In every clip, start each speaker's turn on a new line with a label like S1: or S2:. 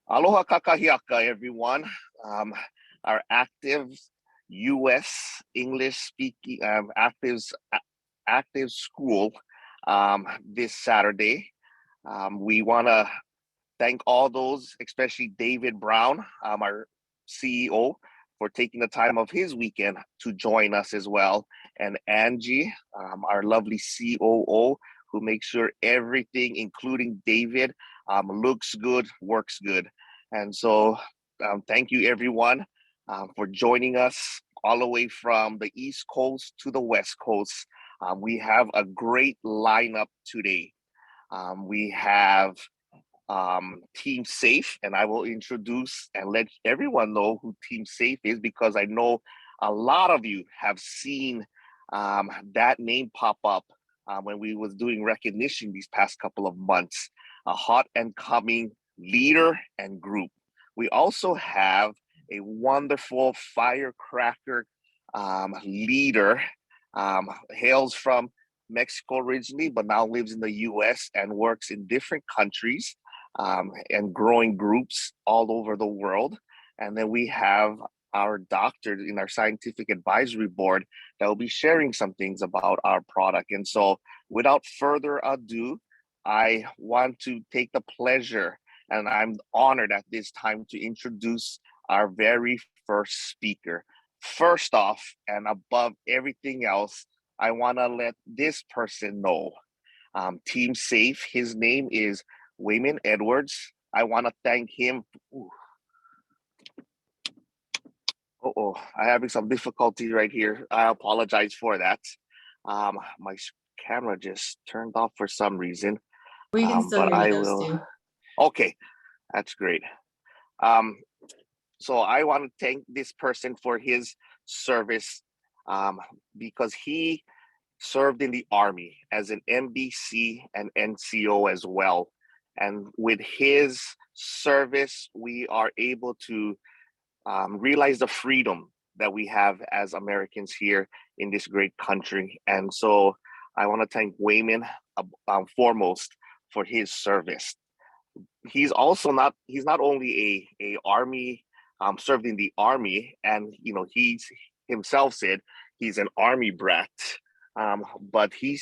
S1: Aloha kakahiaka, everyone. Um, our active U.S. English speaking active school this Saturday. We want to thank all those, especially David Brown, our CEO, for taking the time of his weekend to join us as well, and Angie, our lovely COO, who makes sure everything, including David, looks good, works good. And so, thank you everyone for joining us all the way from the East Coast to the West Coast. We have a great lineup today. We have Team Safe, and I will introduce and let everyone know who Team Safe is, because I know a lot of you have seen that name pop up when we was doing recognition these past couple of months. A hot and coming leader and group. We also have a wonderful firecracker leader, hails from Mexico originally, but now lives in the US and works in different countries and growing groups all over the world. And then we have our doctor in our scientific advisory board that will be sharing some things about our product. And so without further ado, I want to take the pleasure, and I'm honored at this time to introduce our very first speaker. First off, and above everything else, I want to let this person know. Team Safe, his name is Waymon Edwards. I want to thank him. I'm having some difficulty right here. I apologize for that. My camera just turned off for some reason.
S2: We can still
S1: but
S2: hear
S1: I
S2: you though,
S1: will.
S2: Stu.
S1: Okay, that's great. So I want to thank this person for his service because he served in the Army as an MBC and NCO as well. And with his service, we are able to realize the freedom that we have as Americans here in this great country. And so I want to thank Waymon foremost for his service. He's not only a Army, served in the Army, and he's himself said he's an Army brat. But he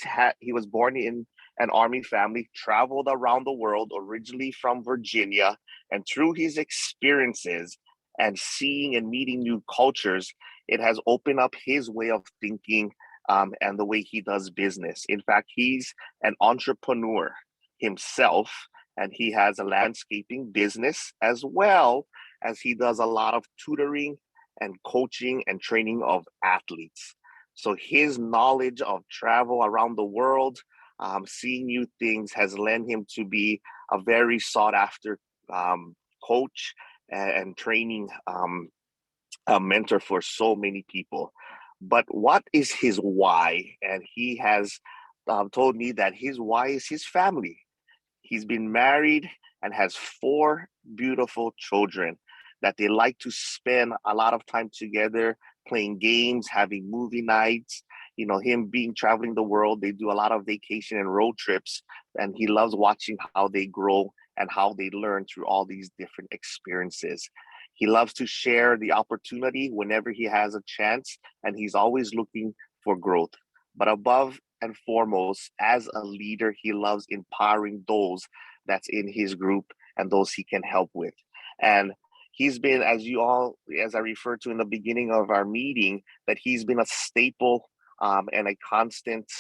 S1: was born in an Army family, traveled around the world, originally from Virginia, and through his experiences and seeing and meeting new cultures, it has opened up his way of thinking and the way he does business. In fact, he's an entrepreneur himself, and he has a landscaping business as well as he does a lot of tutoring and coaching and training of athletes. So his knowledge of travel around the world, seeing new things, has led him to be a very sought after coach and training a mentor for so many people. But what is his why? And he has told me that his why is his family. He's been married and has 4 beautiful children that they like to spend a lot of time together, playing games, having movie nights. Him being traveling the world, they do a lot of vacation and road trips, and he loves watching how they grow and how they learn through all these different experiences. He loves to share the opportunity whenever he has a chance, and he's always looking for growth. But above and foremost, as a leader, he loves empowering those that's in his group and those he can help with. And he's been, as I referred to in the beginning of our meeting, that he's been a staple and a constant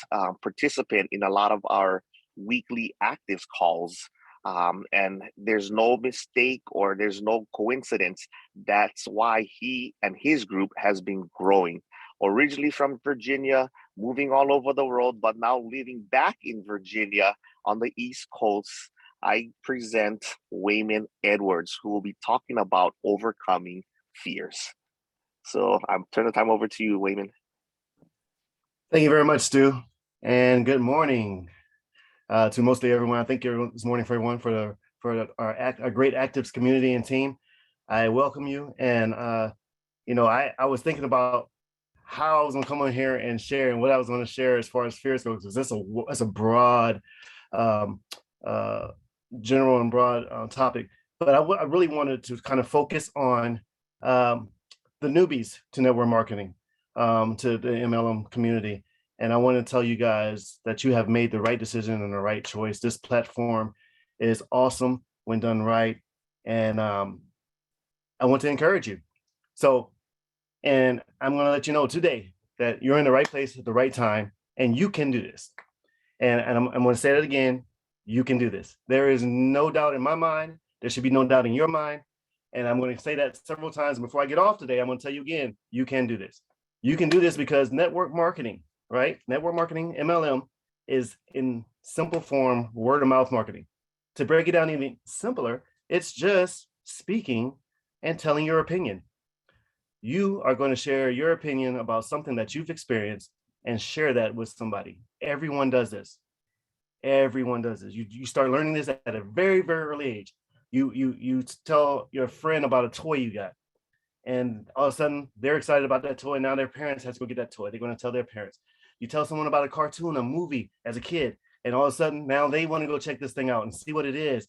S1: participant in a lot of our weekly actives calls. And there's no mistake or there's no coincidence. That's why he and his group has been growing. Originally from Virginia, moving all over the world, but now living back in Virginia on the East Coast, I present Waymon Edwards, who will be talking about overcoming fears. So I'm turning the time over to you, Waymon.
S3: Thank you very much, Stu, and good morning to mostly everyone. I think it's morning for everyone for our great actives community and team. I welcome you, and I was thinking about how I was gonna come on here and share and what I was gonna share as far as fears goes, because that's a broad, general and broad topic. but I really wanted to kind of focus on the newbies to network marketing, to the MLM community. And I want to tell you guys that you have made the right decision and the right choice. This platform is awesome when done right. And I want to encourage you. So, and I'm going to let you know today that you're in the right place at the right time, and you can do this. And I'm going to say that again. You can do this. There is no doubt in my mind. There should be no doubt in your mind. And I'm going to say that several times. Before I get off today, I'm going to tell you again, you can do this. You can do this because network marketing, right? Network marketing, MLM, is in simple form, word of mouth marketing. To break it down even simpler, it's just speaking and telling your opinion. You are going to share your opinion about something that you've experienced and share that with somebody. Everyone does this. Everyone does this. You start learning this at a very, very early age. You tell your friend about a toy you got, and all of a sudden they're excited about that toy. Now their parents have to go get that toy. They're going to tell their parents. You tell someone about a cartoon, a movie as a kid, and all of a sudden now they want to go check this thing out and see what it is.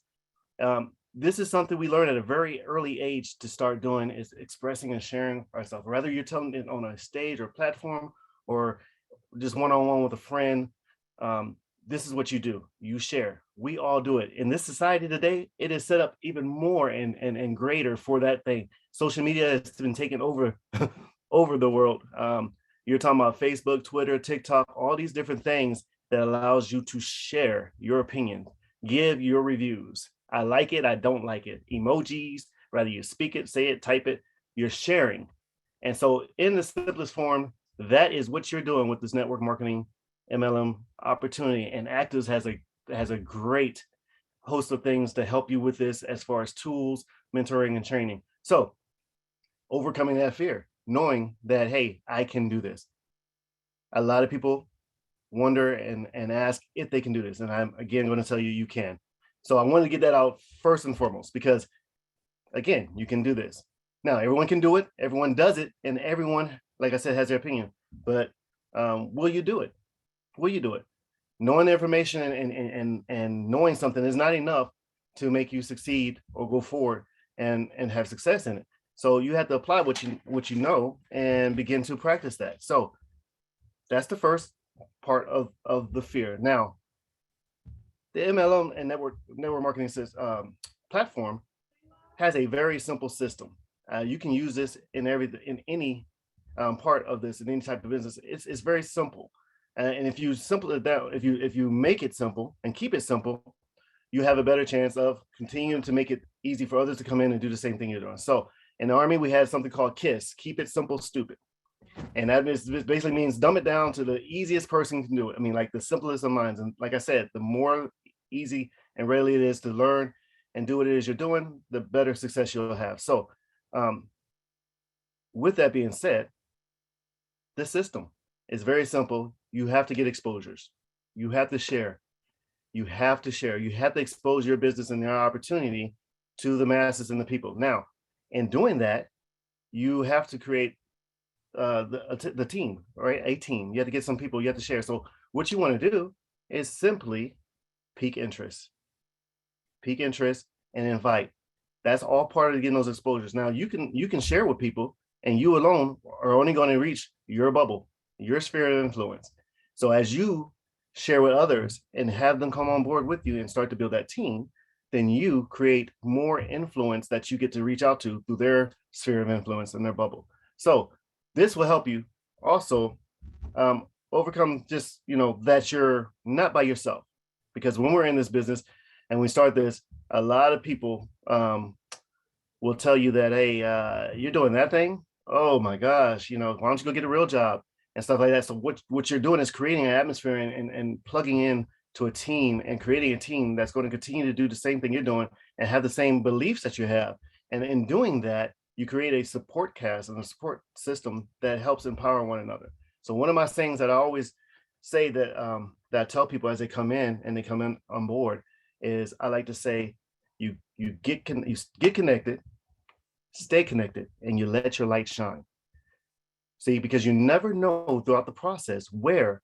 S3: This is something we learn at a very early age to start doing, is expressing and sharing ourselves. Whether you're telling it on a stage or platform or just one-on-one with a friend, this is what you do. You share. We all do it. In this society today, it is set up even more and greater for that thing. Social media has been taken over over the world. You're talking about Facebook, Twitter, TikTok, all these different things that allows you to share your opinion, give your reviews. I like it, I don't like it. Emojis, whether you speak it, say it, type it, you're sharing. And so in the simplest form, that is what you're doing with this network marketing MLM opportunity. And ACTIVZ has a great host of things to help you with this as far as tools, mentoring, and training. So overcoming that fear, knowing that, hey, I can do this. A lot of people wonder and ask if they can do this. And I'm again going to tell you, you can. So I wanted to get that out first and foremost, because again, you can do this. Now, everyone can do it. Everyone does it. And everyone, like I said, has their opinion. But will you do it? Will you do it? Knowing the information and knowing something is not enough to make you succeed or go forward and have success in it. So you have to apply what you know and begin to practice that. So that's the first part of the fear. Now, the MLM and network marketing platform has a very simple system. You can use this in any part of this, in any type of business. It's very simple. And if you if you make it simple and keep it simple, you have a better chance of continuing to make it easy for others to come in and do the same thing you're doing. So in the Army, we had something called KISS, keep it simple, stupid. And that basically means dumb it down to the easiest person can do it. I mean, like the simplest of minds. And like I said, the more easy and readily it is to learn and do what it is you're doing, the better success you'll have. So with that being said, the system is very simple. You have to get exposures. You have to share. You have to share. You have to expose your business and your opportunity to the masses and the people. Now, in doing that, you have to create the team, right? A team. You have to get some people. You have to share. So what you want to do is simply pique interest and invite. That's all part of getting those exposures. Now you can share with people, and you alone are only going to reach your bubble, your sphere of influence. So as you share with others and have them come on board with you and start to build that team, then you create more influence that you get to reach out to through their sphere of influence and their bubble. So this will help you also overcome just, that you're not by yourself. Because when we're in this business and we start this, a lot of people will tell you that, hey, you're doing that thing? Oh my gosh, why don't you go get a real job and stuff like that. So what you're doing is creating an atmosphere and plugging in to a team and creating a team that's going to continue to do the same thing you're doing and have the same beliefs that you have. And in doing that, you create a support cast and a support system that helps empower one another. So one of my things that I always say that I tell people as they come in and they come in on board is, I like to say, you get connected, stay connected, and you let your light shine. See, because you never know throughout the process where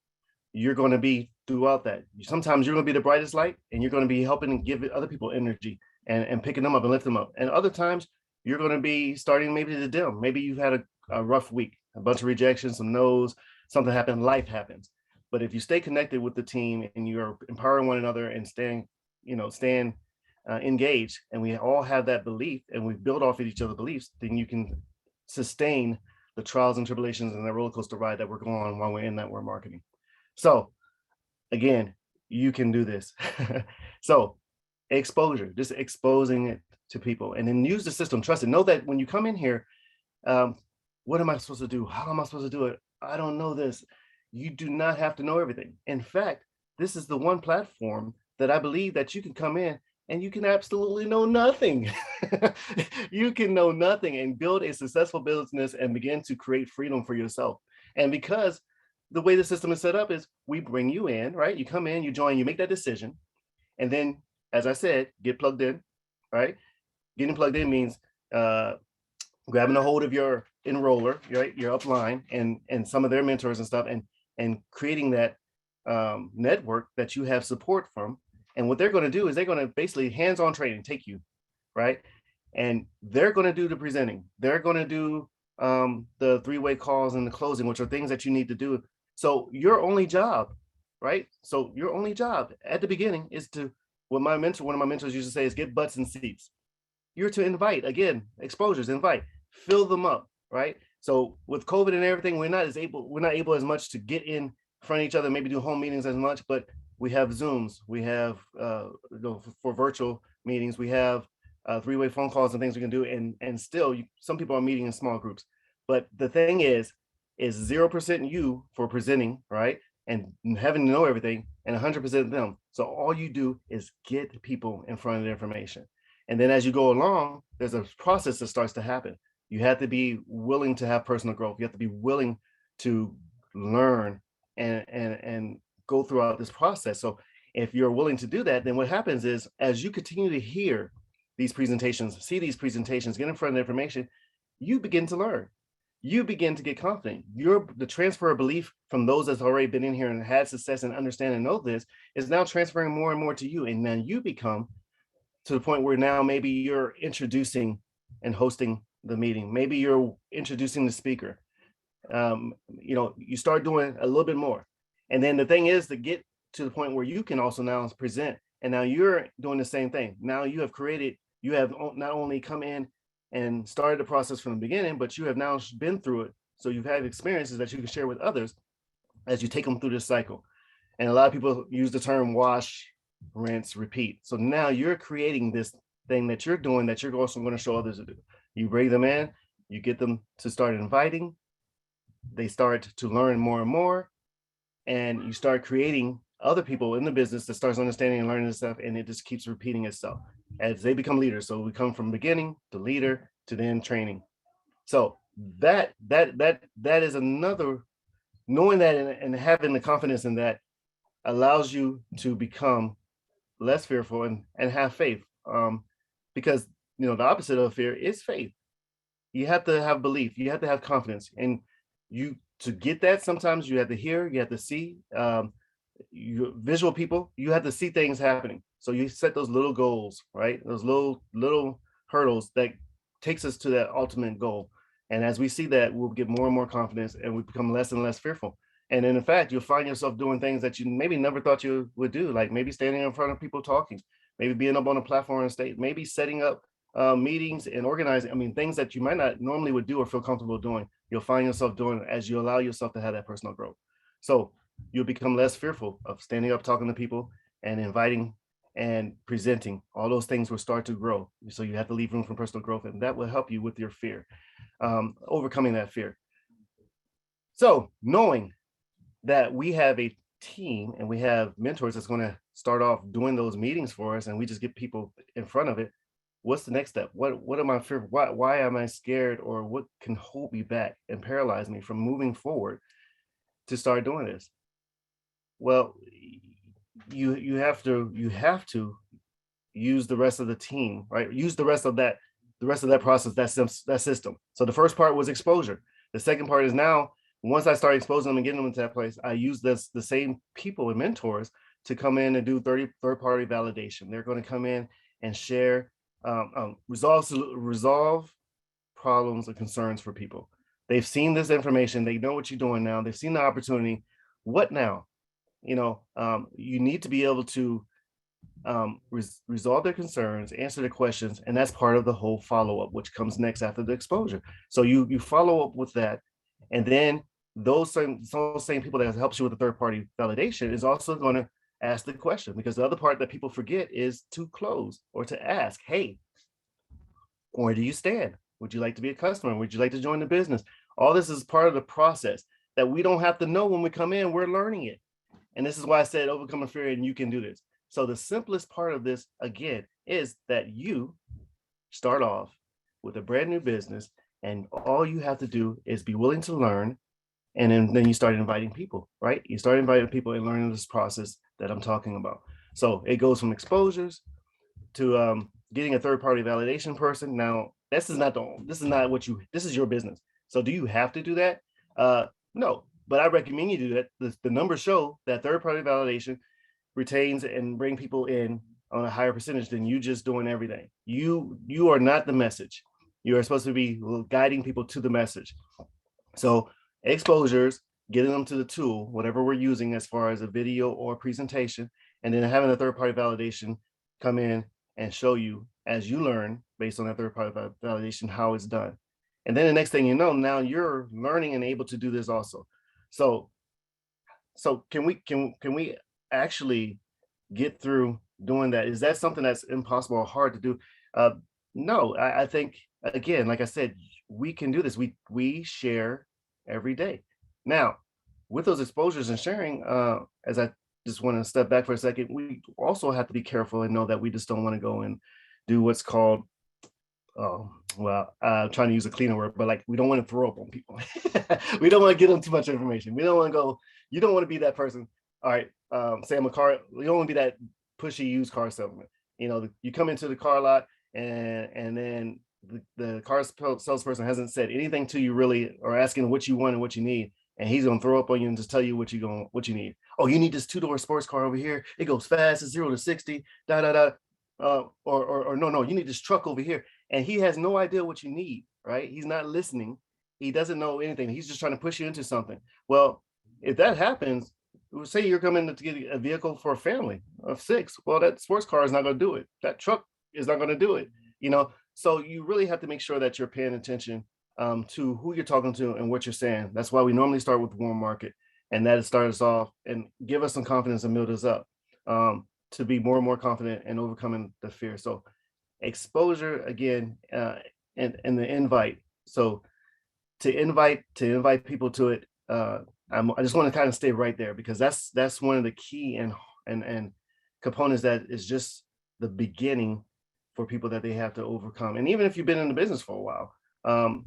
S3: you're going to be throughout that. Sometimes you're going to be the brightest light, and you're going to be helping and give other people energy. and picking them up and lifting them up. And other times you're going to be starting maybe to dim. Maybe you've had a rough week, a bunch of rejections, some no's, something happened, life happens. But if you stay connected with the team and you're empowering one another and staying engaged, and we all have that belief and we build off of each other's beliefs, then you can sustain the trials and tribulations and the roller coaster ride that we're going on while we're in network marketing. So again, you can do this. So exposure, just exposing it to people, and then use the system. Trust it. Know that when you come in here, what am I supposed to do? How am I supposed to do it? I don't know this. You do not have to know everything. In fact, this is the one platform that I believe that you can come in and you can absolutely know nothing. You can know nothing and build a successful business and begin to create freedom for yourself. And because the way the system is set up is we bring you in, right? You come in, you join, you make that decision. And then, as I said, get plugged in, right? Getting plugged in means grabbing a hold of your enroller, right? Your upline and some of their mentors and stuff, and creating that network that you have support from. And what they're going to do is they're going to basically hands-on training, take you, right? And they're going to do the presenting. They're going to do the three-way calls and the closing, which are things that you need to do. So your only job, right? So your only job at the beginning is to, what one of my mentors used to say is get butts and seats. You're to invite, again, exposures, invite, fill them up, right? So with COVID and everything, we're not able as much to get in front of each other, maybe do home meetings as much, but we have Zooms, we have for virtual meetings, we have three-way phone calls and things we can do, and still some people are meeting in small groups. But the thing is 0% you for presenting, right? And having to know everything, and 100% them. So all you do is get people in front of the information. And then as you go along, there's a process that starts to happen. You have to be willing to have personal growth. You have to be willing to learn and go throughout this process. So if you're willing to do that, then what happens is as you continue to hear these presentations, see these presentations, get in front of the information, you begin to learn. You begin to get confident. The transfer of belief from those that's already been in here and had success and understand and know this is now transferring more and more to you. And now you become to the point where now maybe you're introducing and hosting the meeting. Maybe you're introducing the speaker. You start doing a little bit more. And then the thing is to get to the point where you can also now present. And now you're doing the same thing. Now you have not only come in and started the process from the beginning, but you have now been through it. So you've had experiences that you can share with others as you take them through this cycle. And a lot of people use the term wash, rinse, repeat. So now you're creating this thing that you're doing that you're also going to show others to do. You bring them in, you get them to start inviting, they start to learn more and more, and you start creating other people in the business that starts understanding and learning this stuff, and it just keeps repeating itself as they become leaders. So we come from beginning to leader to then training. So that is another, knowing that and having the confidence in that allows you to become less fearful and have faith, because the opposite of fear is faith. You have to have belief, you have to have confidence, and you to get that sometimes you have to hear, you have to see. You visual people, you have to see things happening. So you set those little goals, right? Those little hurdles that takes us to that ultimate goal. And as we see that, we'll get more and more confidence and we become less and less fearful. And in fact, you'll find yourself doing things that you maybe never thought you would do, like maybe standing in front of people talking, maybe being up on a platform and stage, maybe setting up meetings and organizing. I mean, things that you might not normally would do or feel comfortable doing, you'll find yourself doing as you allow yourself to have that personal growth. So you'll become less fearful of standing up, talking to people and inviting and presenting. All those things will start to grow. So you have to leave room for personal growth, and that will help you with your fear, overcoming that fear. So knowing that we have a team and we have mentors that's going to start off doing those meetings for us, and we just get people in front of it, what's the next step? What am I fearful? Why am I scared? Or what can hold me back and paralyze me from moving forward to start doing this? Well, you have to use the rest of the team, right? Use the rest of that process, that system. So the first part was exposure. The second part is now, once I start exposing them and getting them into that place, I use the same people and mentors to come in and do third-party validation. They're going to come in and share, resolve problems and concerns for people. They've seen this information. They know what you're doing now. They've seen the opportunity. What now? You need to be able to resolve their concerns, answer their questions, and that's part of the whole follow-up, which comes next after the exposure. So you follow up with that, and then those same people that helps you with the third-party validation is also going to ask the question, because the other part that people forget is to close or to ask, hey, where do you stand? Would you like to be a customer? Would you like to join the business? All this is part of the process that we don't have to know when we come in. We're learning it. And this is why I said overcome fear and you can do this. So the simplest part of this, again, is that you start off with a brand new business, and all you have to do is be willing to learn. And then you start inviting people, right? You start inviting people and learning this process that I'm talking about. So it goes from exposures to getting a third-party validation person. Now, this is not this is your business. So do you have to do that? No, but I recommend you do that. The numbers show that third-party validation retains and bring people in on a higher percentage than you just doing everything. You are not the message. You are supposed to be guiding people to the message. So exposures, getting them to the tool, whatever we're using as far as a video or presentation, and then having a third-party validation come in and show you as you learn based on that third-party validation how it's done. And then the next thing you know, now you're learning and able to do this also. So can we actually get through doing that? Is that something that's impossible or hard to do? No, I think, again, like I said, we can do this. We share every day. Now, with those exposures and sharing, as I just want to step back for a second, we also have to be careful and know that we just don't want to go and do what's called, trying to use a cleaner word, but like, we don't want to throw up on people. We don't want to give them too much information. We don't want to go, you don't want to be that person. All right, say I'm a car, you don't want to be that pushy used car salesman. You come into the car lot and then the car salesperson hasn't said anything to you really, or asking what you want and what you need. And he's gonna throw up on you and just tell you what you need. Oh, you need this 2-door sports car over here. It goes fast, it's 0 to 60, da da da. Or no, you need this truck over here. And he has no idea what you need, right? He's not listening. He doesn't know anything. He's just trying to push you into something. Well, if that happens, say you're coming to get a vehicle for a family of 6. Well, that sports car is not going to do it. That truck is not going to do it. So you really have to make sure that you're paying attention to who you're talking to and what you're saying. That's why we normally start with warm market, and that starts off and give us some confidence and build us up to be more and more confident and overcoming the fear. So exposure again, and the invite. So to invite people to it, I just want to kind of stay right there, because that's one of the key and components that is just the beginning for people that they have to overcome. And even if you've been in the business for a while,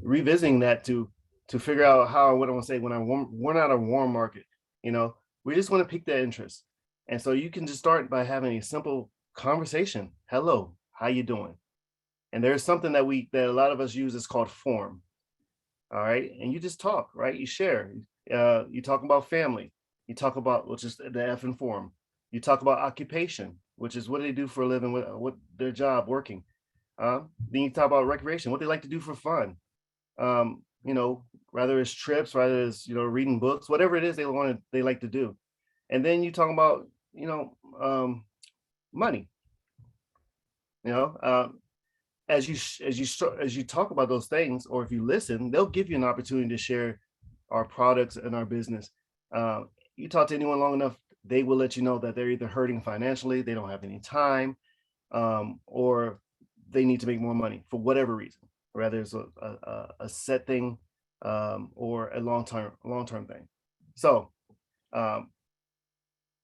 S3: revisiting that to figure out what I want to say when we're not a warm market, we just want to pique that interest. And so you can just start by having a simple conversation. Hello, how you doing? And there's something that a lot of us use, is called form. All right. And you just talk, right? You share. You talk about family. You talk about, which is the F in form. You talk about occupation, which is what they do for a living, what their job working. Then you talk about recreation, what they like to do for fun. Rather it's trips, rather it's reading books, whatever it is they like to do. And then you talk about money. As you talk about those things, or if you listen, they'll give you an opportunity to share our products and our business. You talk to anyone long enough, they will let you know that they're either hurting financially, they don't have any time, or they need to make more money for whatever reason, whether it's a set thing or a long-term thing. So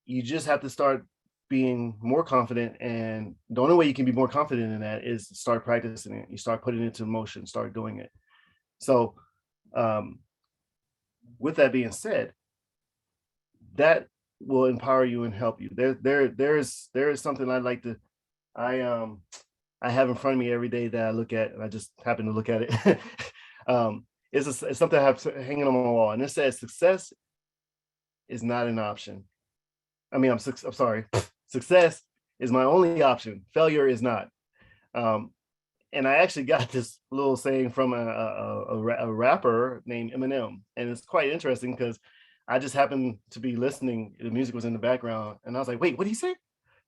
S3: you just have to start being more confident, and the only way you can be more confident in that is to start practicing it. You start putting it into motion, start doing it. So with that being said, that will empower you and help you. There is something I have in front of me every day that I look at, and I just happen to look at it. It's something I have hanging on my wall, and it says, "Success is not an option." I'm sorry. Success is my only option. Failure is not. And I actually got this little saying from a rapper named Eminem, and it's quite interesting because I just happened to be listening. The music was in the background, and I was like, "Wait, what did he say?"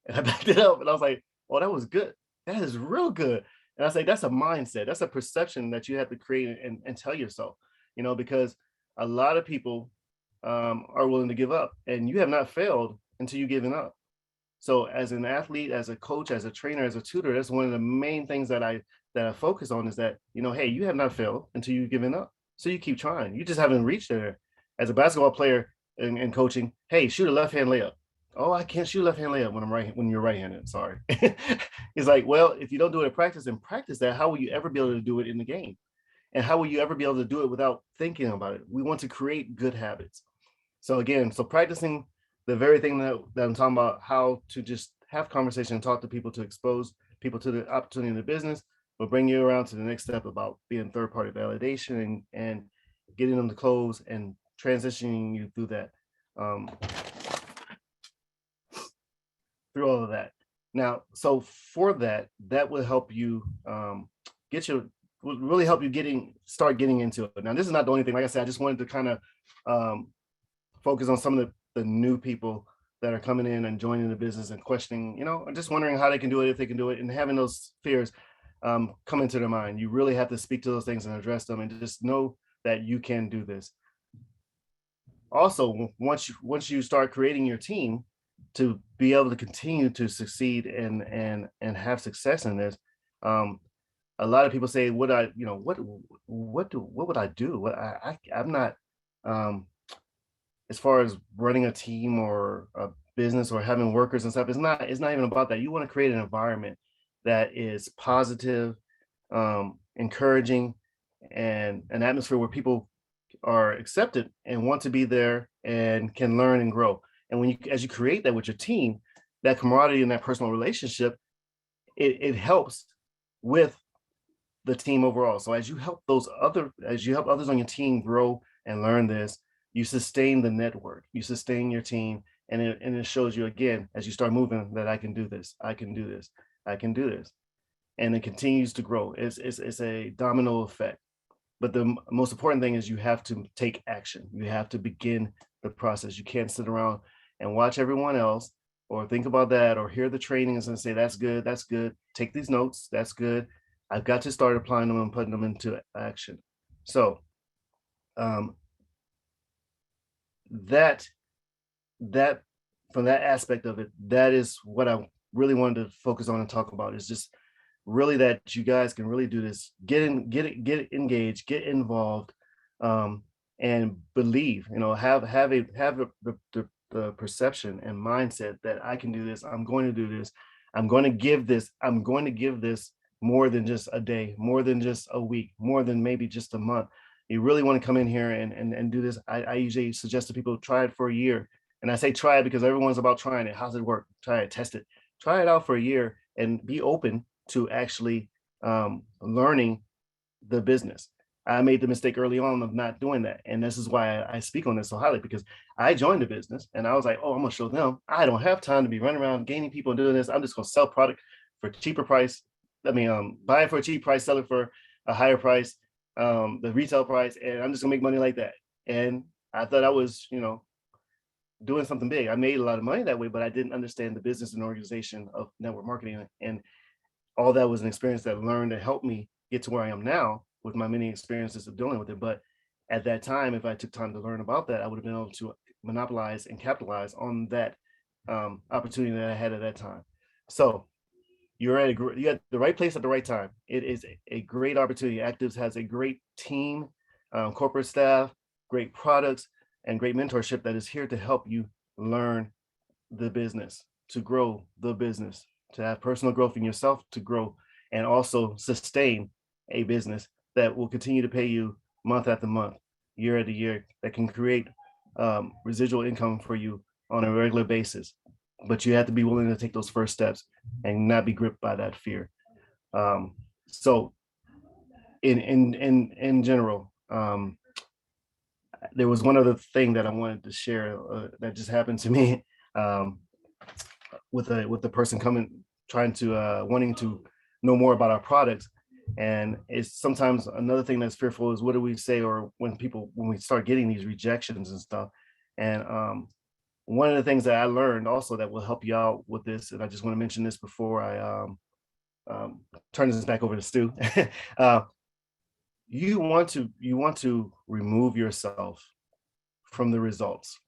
S3: And I backed it up, and I was like, "Oh, that was good. That is real good." And I was like, "That's a mindset. That's a perception that you have to create and tell yourself, because a lot of people are willing to give up, and you have not failed until you've given up. So as an athlete, as a coach, as a trainer, as a tutor, that's one of the main things that I focus on is that, hey, you have not failed until you've given up. So you keep trying. You just haven't reached there. As a basketball player and coaching, hey, shoot a left-hand layup. Oh, I can't shoot a left-hand layup when you're right-handed. Sorry. It's like, well, if you don't do it in practice and practice that, how will you ever be able to do it in the game? And how will you ever be able to do it without thinking about it? We want to create good habits. So again, practicing the very thing that I'm talking about, how to just have conversation and talk to people to expose people to the opportunity in the business, will bring you around to the next step about being third-party validation and getting them to close and transitioning you through that, through all of that. Now, so for that will help you will really help you start getting into it. Now, this is not the only thing. Like I said, I just wanted to kind of focus on some of the new people that are coming in and joining the business and questioning, just wondering how they can do it, if they can do it, and having those fears come into their mind. You really have to speak to those things and address them, and just know that you can do this. Also, once you start creating your team to be able to continue to succeed and have success in this, a lot of people say, what would I do? I'm not, as far as running a team or a business or having workers and stuff. It's not even about that. You want to create an environment that is positive, encouraging, and an atmosphere where people are accepted and want to be there and can learn and grow. And as you create that with your team, that camaraderie and that personal relationship, it helps with the team overall. So as you help others on your team grow and learn this, you sustain the network, you sustain your team, and it shows you again as you start moving that I can do this, I can do this, I can do this, and it continues to grow. It's a domino effect. But the most important thing is you have to take action. You have to begin the process. You can't sit around and watch everyone else or think about that or hear the trainings and say, that's good, that's good. Take these notes, that's good. I've got to start applying them and putting them into action. So that from that aspect of it, that is what I really wanted to focus on and talk about, is just really that you guys can really do this. Get engaged, get involved, and believe. Have the perception and mindset that I can do this. I'm going to do this. I'm going to give this. I'm going to give this more than just a day, more than just a week, more than maybe just a month. You really want to come in here and do this. I usually suggest to people, try it for a year. And I say try it because everyone's about trying it. How's it work? Try it, test it. Try it out for a year and be open to actually learning the business. I made the mistake early on of not doing that. And this is why I speak on this so highly, because I joined the business and I was like, oh, I'm gonna show them. I don't have time to be running around gaining people and doing this. I'm just gonna sell product for cheaper price. Buy it for a cheap price, sell it for a higher price, the retail price, and I'm just gonna make money like that. And I thought I was, doing something big. I made a lot of money that way, but I didn't understand the business and organization of network marketing. And all that was an experience that learned to help me get to where I am now with my many experiences of dealing with it. But at that time, if I took time to learn about that, I would have been able to monopolize and capitalize on that opportunity that I had at that time. So you're at the right place at the right time. It is a great opportunity. ACTIVZ has a great team, corporate staff, great products, and great mentorship that is here to help you learn the business, to grow the business, to have personal growth in yourself, to grow and also sustain a business that will continue to pay you month after month, year after year, that can create residual income for you on a regular basis. But you have to be willing to take those first steps and not be gripped by that fear. So in general, there was one other thing that I wanted to share that just happened to me with the person trying to wanting to know more about our products. And it's sometimes another thing that's fearful is what do we say, or when we start getting these rejections and stuff. And one of the things that I learned also that will help you out with this, and I just want to mention this before I turn this back over to Stu. You want to remove yourself from the results.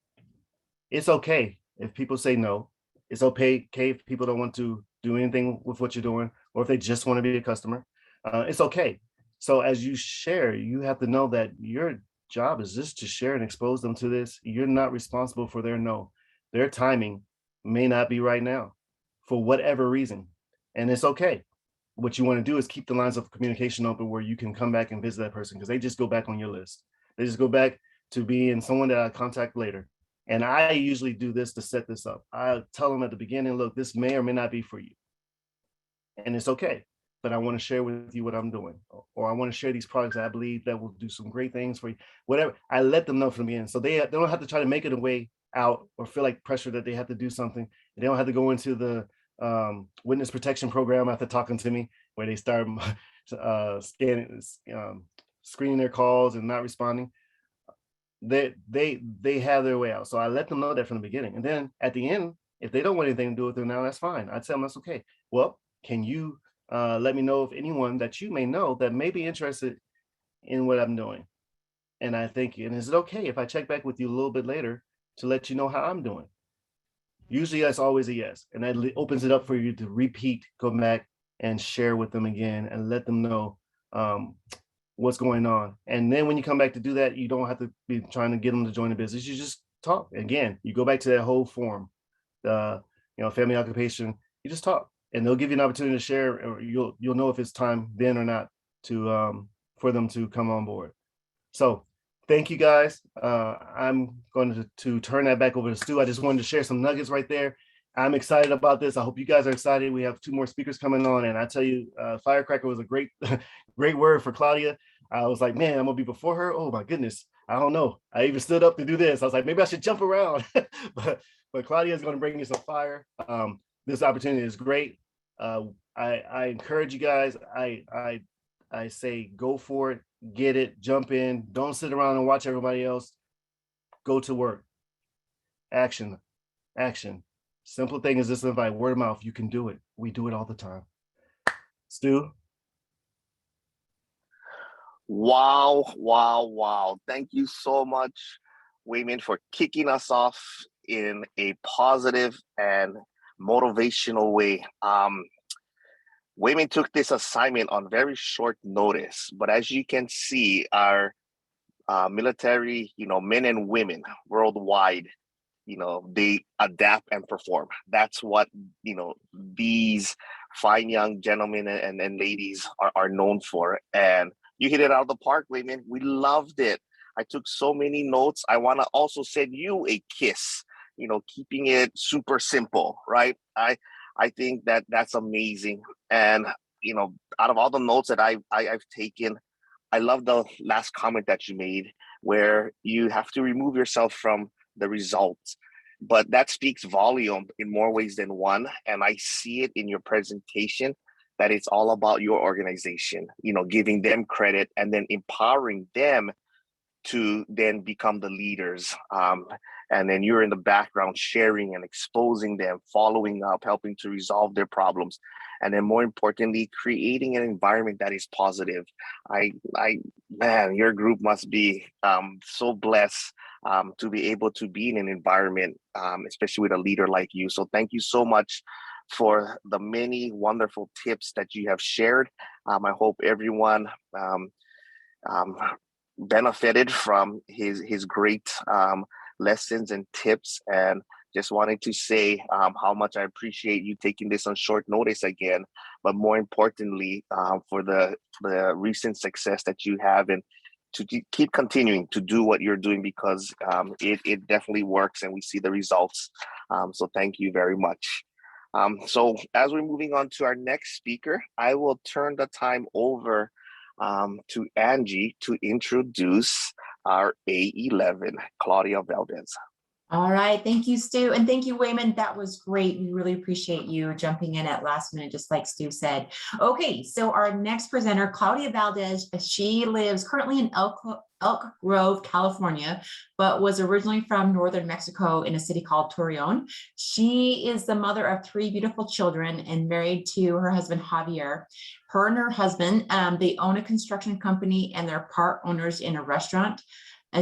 S3: It's okay if people say no. It's okay if people don't want to do anything with what you're doing, or if they just want to be a customer. It's okay. So as you share, you have to know that your job is just to share and expose them to this. You're not responsible for their no. Their timing may not be right now for whatever reason. And it's okay. What you want to do is keep the lines of communication open where you can come back and visit that person, because they just go back on your list. They just go back to being someone that I contact later. And I usually do this to set this up. I tell them at the beginning, look, this may or may not be for you. And it's okay, but I want to share with you what I'm doing, or I want to share these products I believe that will do some great things for you. Whatever, I let them know from the beginning, so they don't have to try to make it a way out or feel like pressure that they have to do something. They don't have to go into the witness protection program after talking to me, where they start scanning, screening their calls and not responding. They have their way out. So I let them know that from the beginning. And then at the end, if they don't want anything to do with it now, that's fine. I tell them that's okay. Well, can you let me know if anyone that you may know that may be interested in what I'm doing? And I think, and is it okay if I check back with you a little bit later to let you know how I'm doing? Usually that's always a yes. And that opens it up for you to repeat, go back and share with them again and let them know what's going on. And then when you come back to do that, you don't have to be trying to get them to join the business. You just talk. Again, you go back to that whole form, family, occupation, you just talk, and they'll give you an opportunity to share, or you'll know if it's time then or not to for them to come on board. So thank you guys. I'm going to turn that back over to Stu. I just wanted to share some nuggets right there. I'm excited about this. I hope you guys are excited. We have 2 more speakers coming on, and I tell you, firecracker was a great, great word for Claudia. I was like, man, I'm gonna be before her. Oh my goodness, I don't know. I even stood up to do this. I was like, maybe I should jump around, but Claudia is going to bring you some fire. This opportunity is great. I encourage you guys. I say go for it, get it, jump in. Don't sit around and watch everybody else. Go to work. Action, action. Simple thing is this: by word of mouth, you can do it. We do it all the time. Stu?
S1: Wow. Thank you so much, Waymond, for kicking us off in a positive and motivational way. Waymond took this assignment on very short notice, but as you can see, our military, men and women worldwide, they adapt and perform. That's what, these fine young gentlemen and ladies are known for. And you hit it out of the park, Waymond. We loved it. I took so many notes. I want to also send you a kiss, keeping it super simple, right? I think that's amazing. And, out of all the notes that I've taken, I love the last comment that you made, where you have to remove yourself from the results. But that speaks volume in more ways than one. And I see it in your presentation that it's all about your organization, giving them credit and then empowering them to then become the leaders. And then you're in the background sharing and exposing them, following up, helping to resolve their problems. And then more importantly, creating an environment that is positive. Man, your group must be so blessed to be able to be in an environment, especially with a leader like you. So thank you so much for the many wonderful tips that you have shared. I hope everyone benefited from his great lessons and tips, and just wanted to say how much I appreciate you taking this on short notice again, but more importantly, for the recent success that you have, and to keep continuing to do what you're doing, because it definitely works and we see the results. So thank you very much. So as we're moving on to our next speaker, I will turn the time over to Angie to introduce our A11, Claudia Valdez.
S2: All right. Thank you, Stu. And thank you, Waymond. That was great. We really appreciate you jumping in at last minute, just like Stu said. Okay, so our next presenter, Claudia Valdez, she lives currently in Elk Grove, California, but was originally from northern Mexico in a city called Torreon. She is the mother of 3 beautiful children and married to her husband, Javier. Her and her husband, they own a construction company and they're part owners in a restaurant.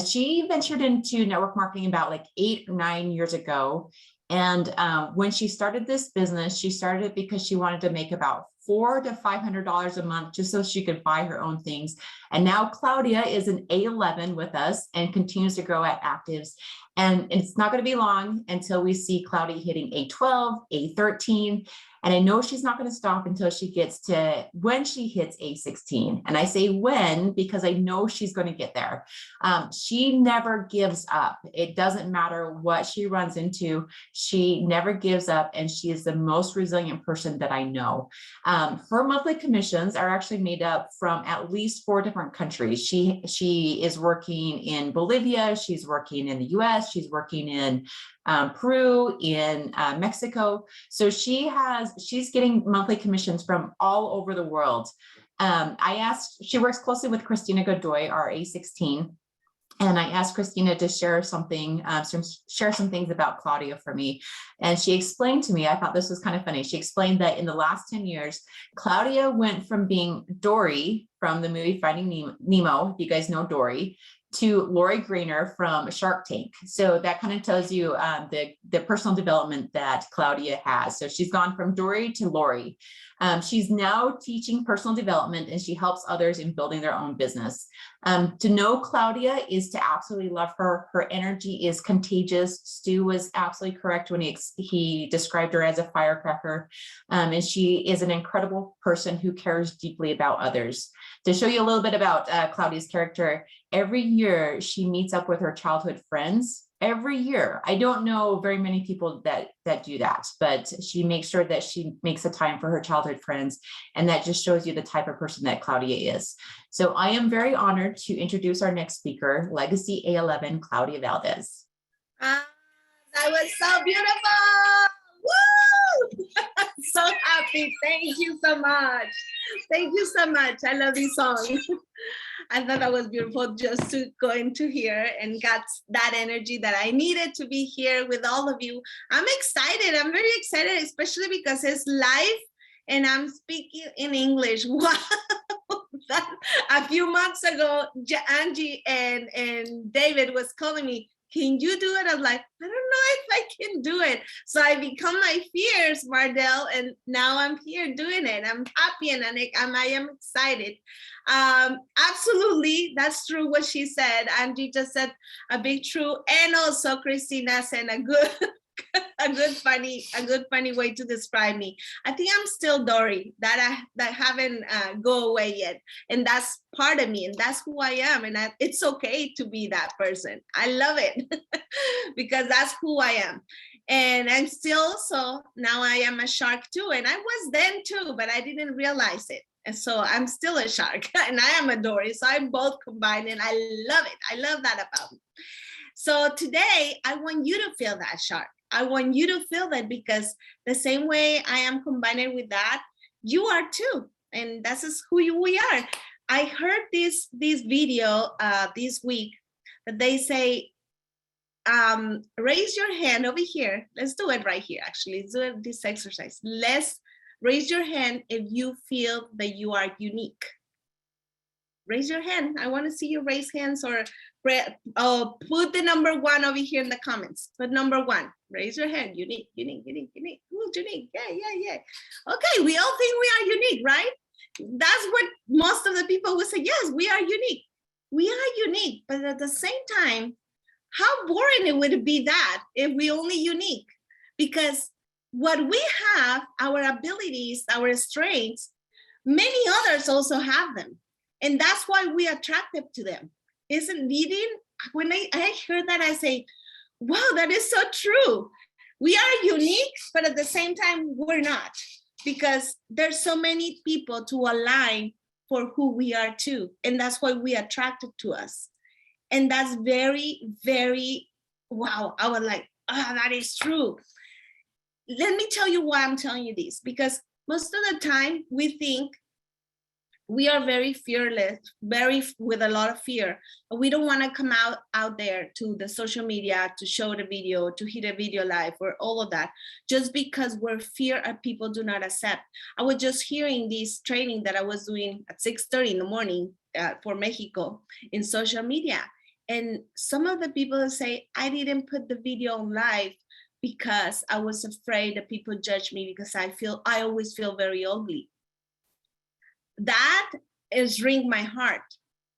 S2: She ventured into network marketing about like 8 or 9 years ago. And when she started this business, she started it because she wanted to make about $400 to $500 a month just so she could buy her own things. And now Claudia is an A11 with us and continues to grow at ACTIVZ. And it's not going to be long until we see Claudia hitting A12, A13. And I know she's not going to stop until she gets to when she hits A16. And I say when because I know she's going to get there. She never gives up. It doesn't matter what she runs into. She never gives up. And she is the most resilient person that I know. Her monthly commissions are actually made up from at least 4 different countries. She is working in Bolivia. She's working in the US. She's working in Peru, in Mexico. So she's getting monthly commissions from all over the world. She works closely with Christina Godoy, our A16. And I asked Christina to share some things about Claudia for me. And she explained to me, I thought this was kind of funny. She explained that in the last 10 years, Claudia went from being Dory from the movie Finding Nemo, if you guys know Dory, to Lori Greiner from Shark Tank. So that kind of tells you the personal development that Claudia has. So she's gone from Dory to Lori. She's now teaching personal development and she helps others in building their own business. To know Claudia is to absolutely love her. Her energy is contagious. Stu was absolutely correct when he described her as a firecracker. And she is an incredible person who cares deeply about others. To show you a little bit about Claudia's character, every year she meets up with her childhood friends. Every year. I don't know very many people that do that, but she makes sure that she makes a time for her childhood friends. And that just shows you the type of person that Claudia is. So I am very honored to introduce our next speaker, Legacy A11, Claudia Valdez.
S4: That was so beautiful. Woo! So happy. Thank you so much. Thank you so much. I love this song. I thought that was beautiful just to go into here and got that energy that I needed to be here with all of you. I'm excited. I'm very excited, especially because it's live and I'm speaking in English. Wow. A few months ago, Angie and David was calling me, can you do it? I was like, I don't know if I can do it. So I become my fears, Mardell, and now I'm here doing it. I'm happy and I am excited. Absolutely, that's true what she said. Angie just said a big true, and also Christina said a good funny way to describe me. I think I'm still Dory, that haven't go away yet, and that's part of me, and that's who I am, and it's okay to be that person. I love it because that's who I am. And I'm still, so now I am a shark too, and I was then too, but I didn't realize it. And so I'm still a shark and I am a Dory. So I'm both combined and I love it. I love that about me. So today I want you to feel that shark. I want you to feel that because the same way I am combined with that, you are too. And that's just who we are. I heard this video this week that they say, raise your hand over here. Let's do it right here. Actually, let's do this exercise. Let's raise your hand if you feel that you are unique. Raise your hand. I want to see you raise hands or put the number 1 over here in the comments. Put number 1. Raise your hand. Unique, unique, unique, unique. Who's unique? Yeah. Okay, we all think we are unique, right? That's what most of the people would say. Yes, we are unique. We are unique, but at the same time, how boring it would be that if we only unique? Because what we have, our abilities, our strengths, many others also have them. And that's why we are attracted to them. Isn't needing? When I hear that, I say, wow, that is so true. We are unique, but at the same time, we're not. Because there's so many people to align for who we are too. And that's why we are attracted to us. And that's very, very wow, I was like, that is true. Let me tell you why I'm telling you this, because most of the time we think we are very fearless, with a lot of fear. We don't want to come out there to the social media to show the video, to hit a video live, or all of that, just because we're fear of people do not accept. I was just hearing this training that I was doing at 6:30 in the morning for Mexico in social media. And some of the people say, I didn't put the video on live because I was afraid that people judge me because I always feel very ugly. That is ring my heart,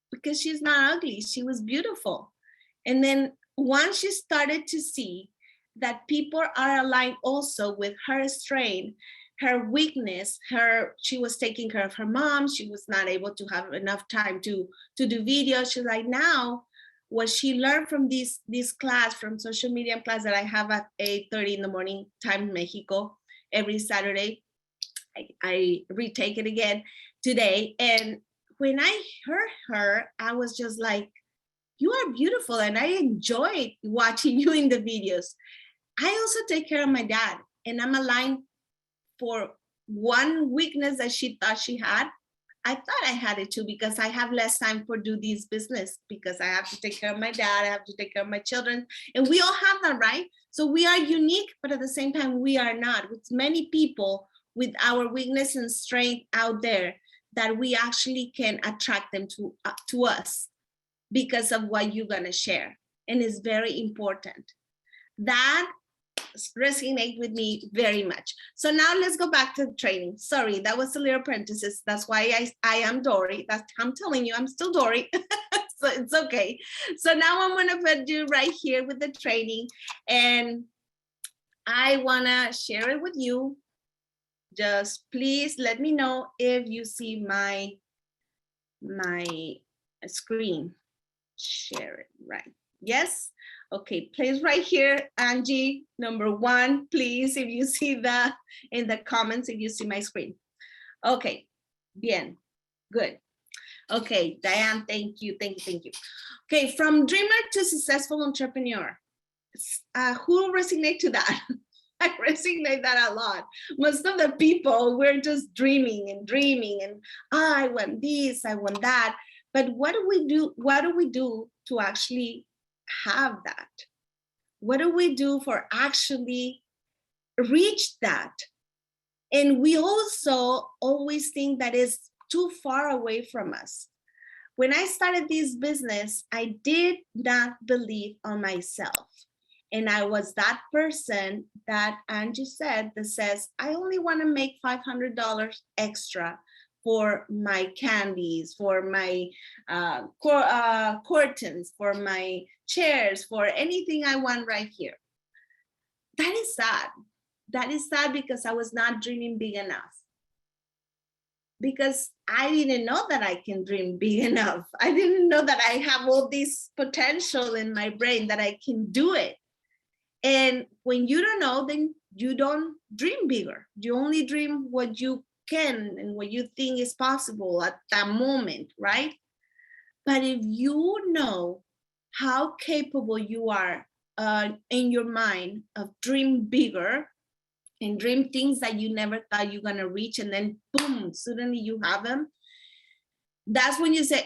S4: because she's not ugly, she was beautiful. And then once she started to see that people are aligned also with her strength, her weakness, she was taking care of her mom, she was not able to have enough time to do videos. She's like, now what she learned from this class, from social media class that I have at 8:30 in the morning time in Mexico every Saturday, I retake it again today. And when I heard her, I was just like, you are beautiful, and I enjoyed watching you in the videos. I also take care of my dad, and I'm aligned for one weakness that she thought she had. I thought I had it too, because I have less time for do this business, because I have to take care of my dad, I have to take care of my children, and we all have that, right? So we are unique, but at the same time, we are not. With many people with our weakness and strength out there, that we actually can attract them to us because of what you're gonna share. And it's very important. That resonate with me very much. So now let's go back to the training. Sorry, that was a little parenthesis. That's why I am Dory. I'm telling you, I'm still Dory. So it's okay. So now I'm gonna put you right here with the training, and I wanna share it with you. Just please let me know if you see my screen. Share it, right? Yes. Okay, please right here, Angie, number 1, please, if you see that in the comments, if you see my screen. Okay, bien, good. Okay, Diane, thank you. Okay, from dreamer to successful entrepreneur. Who resonate to that? I resonate that a lot. Most of the people, we're just dreaming and I want this, I want that. But what do we do? What do we do to actually have that? What do we do for actually reach that? And we also always think that is too far away from us. When I started this business, I did not believe on myself. And I was that person that Angie said, that says, I only want to make $500 extra for my candies, for my curtains, for my chairs, for anything I want right here. That is sad. That is sad because I was not dreaming big enough. Because I didn't know that I can dream big enough. I didn't know that I have all this potential in my brain that I can do it. And when you don't know, then you don't dream bigger. You only dream what you can and what you think is possible at that moment, right? But if you know how capable you are in your mind of dream bigger and dream things that you never thought you're gonna reach, and then boom, suddenly you have them, that's when you say,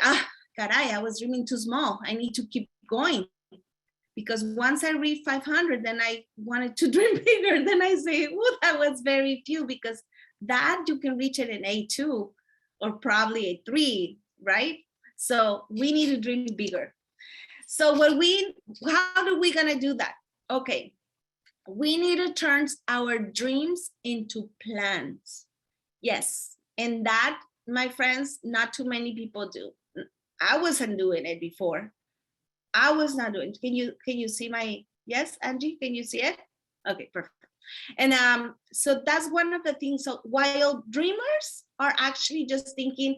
S4: caray, I was dreaming too small. I need to keep going. Because once I read 500, then I wanted to dream bigger. Then I say, oh, that was very few, because that you can reach it in A2 or probably A3, right? So we need to dream bigger. So how are we gonna do that? Okay, we need to turn our dreams into plans. Yes, and that, my friends, not too many people do. I wasn't doing it before. I was not doing. Can you see my, yes, Angie, can you see it? Okay, perfect. And so that's one of the things. So while dreamers are actually just thinking,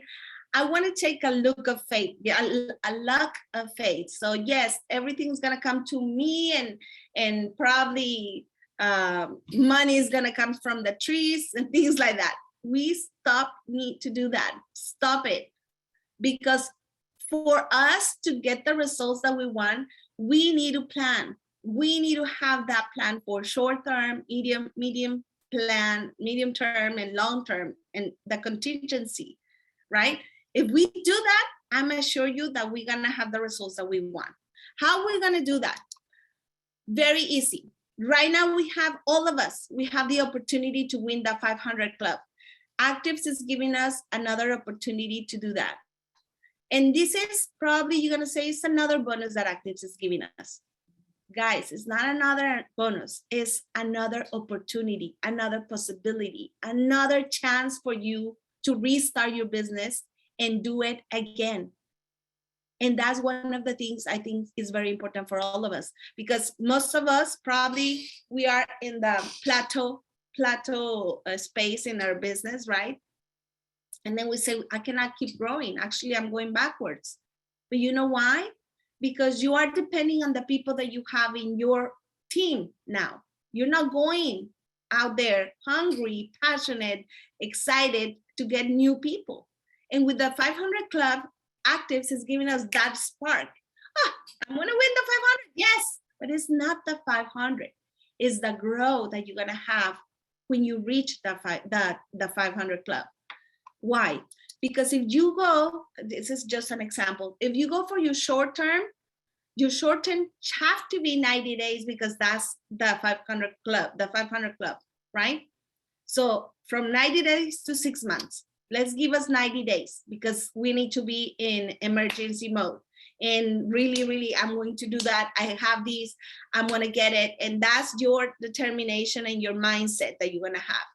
S4: I want to take a look of faith, a luck of faith. So yes, everything's gonna come to me, and probably money is gonna come from the trees and things like that. We need to do that. Stop it, because for us to get the results that we want, we need to plan. we need to have that plan for short term, medium term, and long term, and the contingency, right? If we do that, I'm assure you that we're gonna have the results that we want. How are we gonna do that? Very easy. Right now, we have all of us, we have the opportunity to win the 500 club. ACTIVZ is giving us another opportunity to do that. And this is probably, you're gonna say, it's another bonus that ACTIVZ is giving us. Guys, it's not another bonus, it's another opportunity, another possibility, another chance for you to restart your business and do it again. And that's one of the things I think is very important for all of us, because most of us probably, we are in the plateau space in our business, right? And then we say, I cannot keep growing. Actually, I'm going backwards. But you know why? Because you are depending on the people that you have in your team now. You're not going out there hungry, passionate, excited to get new people. And with the 500 Club, ACTIVZ is giving us that spark. I'm gonna win the 500, yes, but it's not the 500. It's the growth that you're gonna have when you reach the 500 Club. Why? Because if you go, this is just an example, if you go for your short term have to be 90 days because that's the 500 Club, right? So from 90 days to 6 months, let's give us 90 days because we need to be in emergency mode. And really, I'm going to do that. I have these, I'm gonna get it. And that's your determination and your mindset that you're gonna have.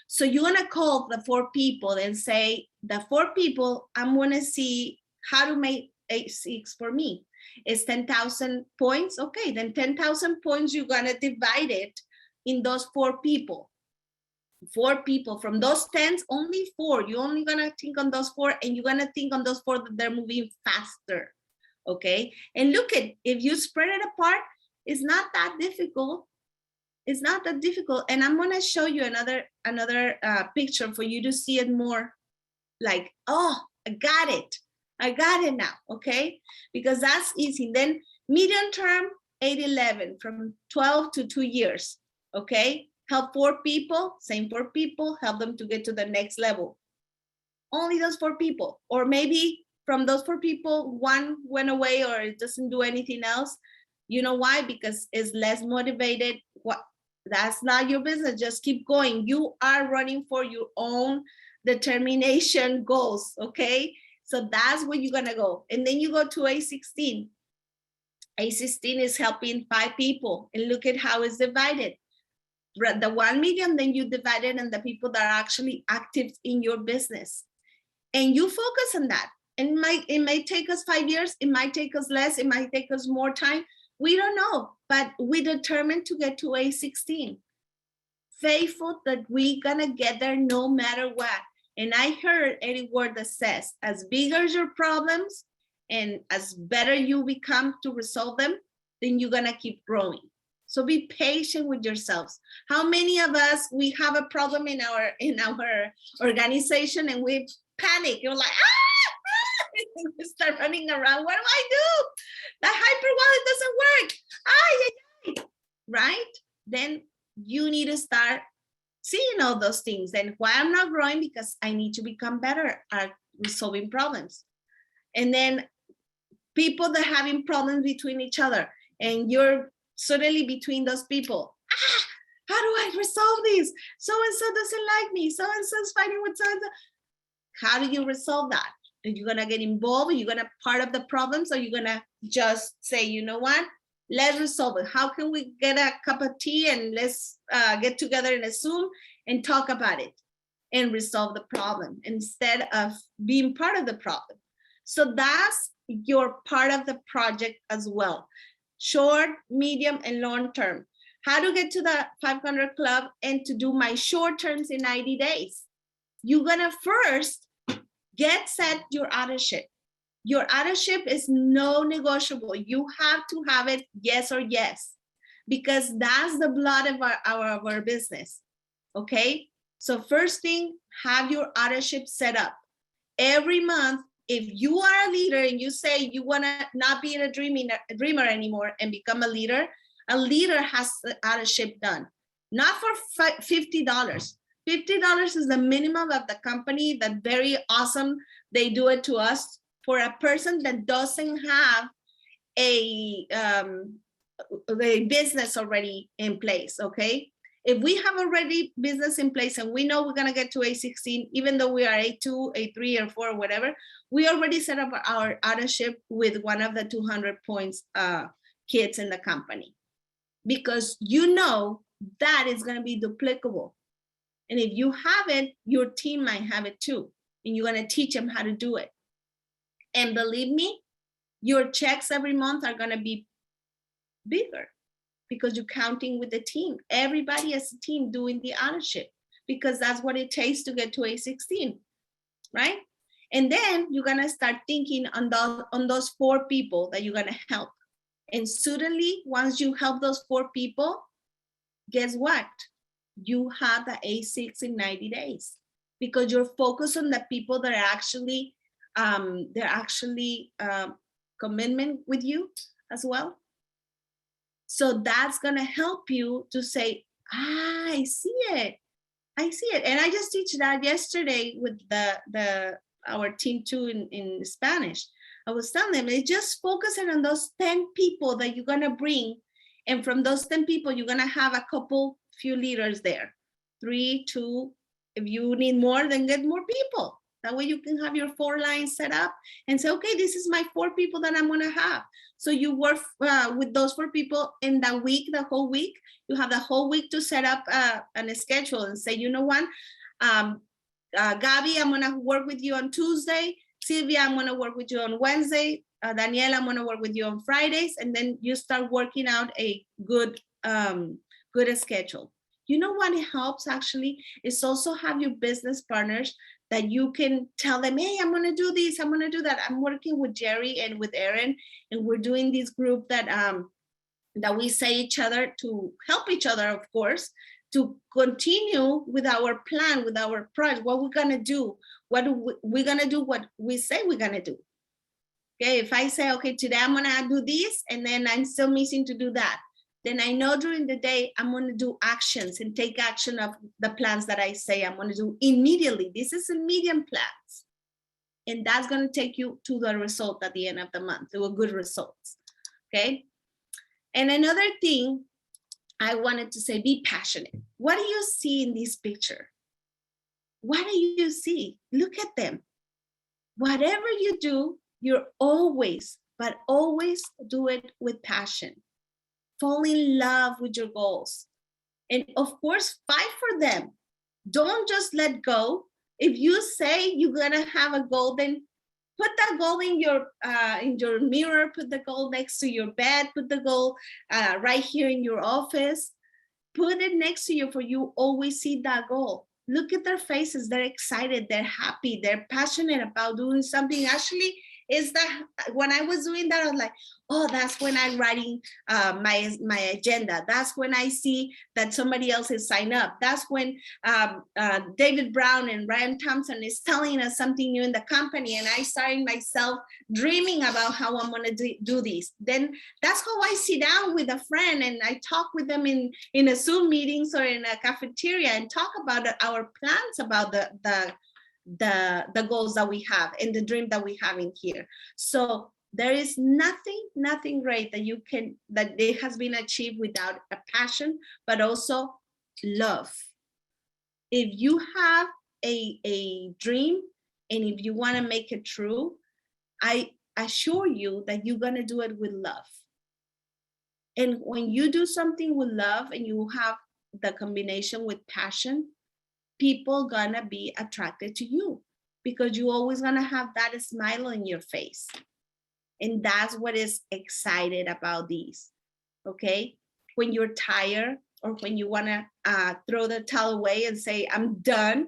S4: So you're gonna call the 4 people and say, the 4 people, I'm gonna see how to make ACTIVZ for me. It's 10,000 points. Okay, then 10,000 points, you're gonna divide it in those 4 people. 4 people, from those 10s, only 4. You're only gonna think on those 4 and you're gonna think on those 4 that they're moving faster, okay? And look at, if you spread it apart, it's not that difficult. It's not that difficult. And I'm gonna show you another picture for you to see it more like, oh, I got it now, okay? Because that's easy. Then medium term, 8-11, from 12 to 2 years, okay? Help 4 people, same 4 people, help them to get to the next level. Only those 4 people. Or maybe from those 4 people, 1 went away or it doesn't do anything else. You know why? Because it's less motivated. That's not your business. Just keep going. You are running for your own determination goals, okay? So that's where you're gonna go. And then you go to A16. A16 is helping 5 people. And look at how it's divided. The 1 million, then you divide it and the people that are actually active in your business. And you focus on that. And it might take us 5 years, it might take us less, it might take us more time. We don't know, but we're determined to get to A16. Faithful that we're gonna get there no matter what. And I heard any word that says, as bigger as your problems and as better you become to resolve them, then you're gonna keep growing. So be patient with yourselves. How many of us, we have a problem in our organization and we panic? You're like, we start running around. What do I do? The hyper wallet doesn't work. Right? Then you need to start seeing all those things. And why I'm not growing? Because I need to become better at resolving problems. And then people that are having problems between each other, and you're suddenly between those people. How do I resolve this? So-and-so doesn't like me. So-and-so is fighting with so-and-so. How do you resolve that? Are you gonna get involved? Are you gonna part of the problems? Or are you gonna just say, you know what? Let's resolve it. How can we get a cup of tea and let's get together in a Zoom and talk about it and resolve the problem instead of being part of the problem. So that's your part of the project as well. Short, medium, and long term. How to get to the 500 Club and to do my short terms in 90 days. You're gonna first get set your authorship. Your authorship is no negotiable. You have to have it yes or yes, because that's the blood of our business, okay? So first thing, have your authorship set up. Every month, if you are a leader and you say you wanna not be a dreamer anymore and become a leader, A leader has the out of shape done, not for $50. $50 is the minimum of the company. That very awesome. They do it to us. For a person that doesn't have a business already in place, okay? If we have already business in place and we know we're gonna get to A16, even though we are A2, A3, or 4, or whatever, we already set up our authorship with one of the 200 points kids in the company, because you know that is gonna be duplicable. And if you have it, your team might have it too, and you're gonna teach them how to do it. And believe me, your checks every month are gonna be bigger because you're counting with the team. Everybody as a team doing the ownership, because that's what it takes to get to A16, right? And then you're gonna start thinking on those 4 people that you're gonna help. And suddenly, once you help those 4 people, guess what? You have the A6 in 90 days, because you're focused on the people that are actually commitment with you as well. So that's gonna help you to say, I see it. I see it. And I just teach that yesterday with our team too in Spanish. I was telling them, it's just focusing on those 10 people that you're gonna bring. And from those 10 people, you're gonna have a few leaders there, 3, 2. If you need more, then get more people. That way you can have your 4 lines set up and say, okay, this is my 4 people that I'm gonna have. So you work with those 4 people in the week, the whole week. You have the whole week to set up a schedule and say, you know what, Gabi, I'm gonna work with you on Tuesday. Sylvia, I'm gonna work with you on Wednesday. Daniela, I'm gonna work with you on Fridays. And then you start working out a good schedule. You know what helps actually is also have your business partners that you can tell them, hey, I'm gonna do this, I'm gonna do that. I'm working with Jerry and with Aaron, and we're doing this group that we say each other to help each other, of course, to continue with our plan, with our project, what we're gonna do, we're gonna do what we say we're gonna do. Okay, if I say, okay, today I'm gonna do this, and then I'm still missing to do that, then I know during the day I'm going to do actions and take action of the plans that I say I'm going to do immediately. This is immediate plans. And that's going to take you to the result at the end of the month, to a good results. Okay. And another thing I wanted to say, be passionate. What do you see in this picture? What do you see? Look at them. Whatever you do, you're always, but always do it with passion. Fall in love with your goals. And of course, fight for them. Don't just let go. If you say you're gonna have a goal, then put that goal in your mirror, put the goal next to your bed, put the goal right here in your office. Put it next to you for you always see that goal. Look at their faces. They're excited, they're happy, they're passionate about doing something. Actually, is that when I was doing that, I was like, oh, that's when I'm writing my agenda. That's when I see that somebody else is signed up. That's when David Brown and Ryan Thompson is telling us something new in the company, and I started myself dreaming about how I'm gonna do this. Then that's how I sit down with a friend and I talk with them in a Zoom meetings or in a cafeteria and talk about our plans about the goals that we have and the dream that we have in here. So there is nothing great that it has been achieved without a passion, but also love. If you have a dream and if you want to make it true, I assure you that you're going to do it with love. And when you do something with love and you have the combination with passion, people gonna be attracted to you because you always gonna have that smile on your face. And that's what is excited about these, okay? When you're tired or when you wanna throw the towel away and say, I'm done,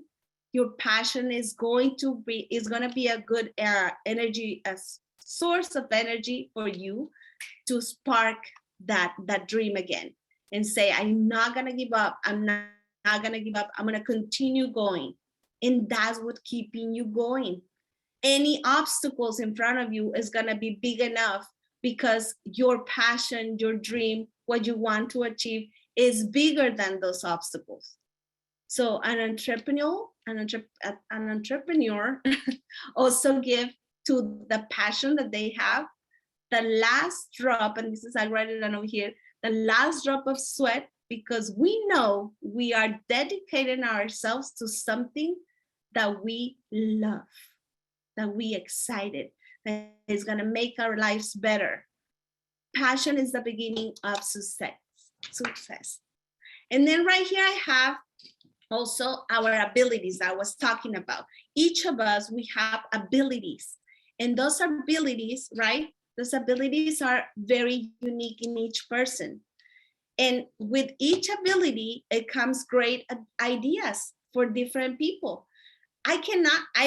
S4: your passion is gonna be a good energy, a source of energy for you to spark that dream again and say, I'm not gonna give up, I'm not gonna give up, I'm gonna continue going. And that's what keeping you going. Any obstacles in front of you is gonna be big enough because your passion, your dream what you want to achieve is bigger than those obstacles. So an entrepreneur also give to the passion that they have the last drop, and this is, I write it down over here, the last drop of sweat, because we know we are dedicating ourselves to something that we love, that we excited, that is gonna make our lives better. Passion is the beginning of success. And then right here I have also our abilities that I was talking about. Each of us, we have abilities. And those abilities, right? Those abilities are very unique in each person. And with each ability, it comes great ideas for different people. I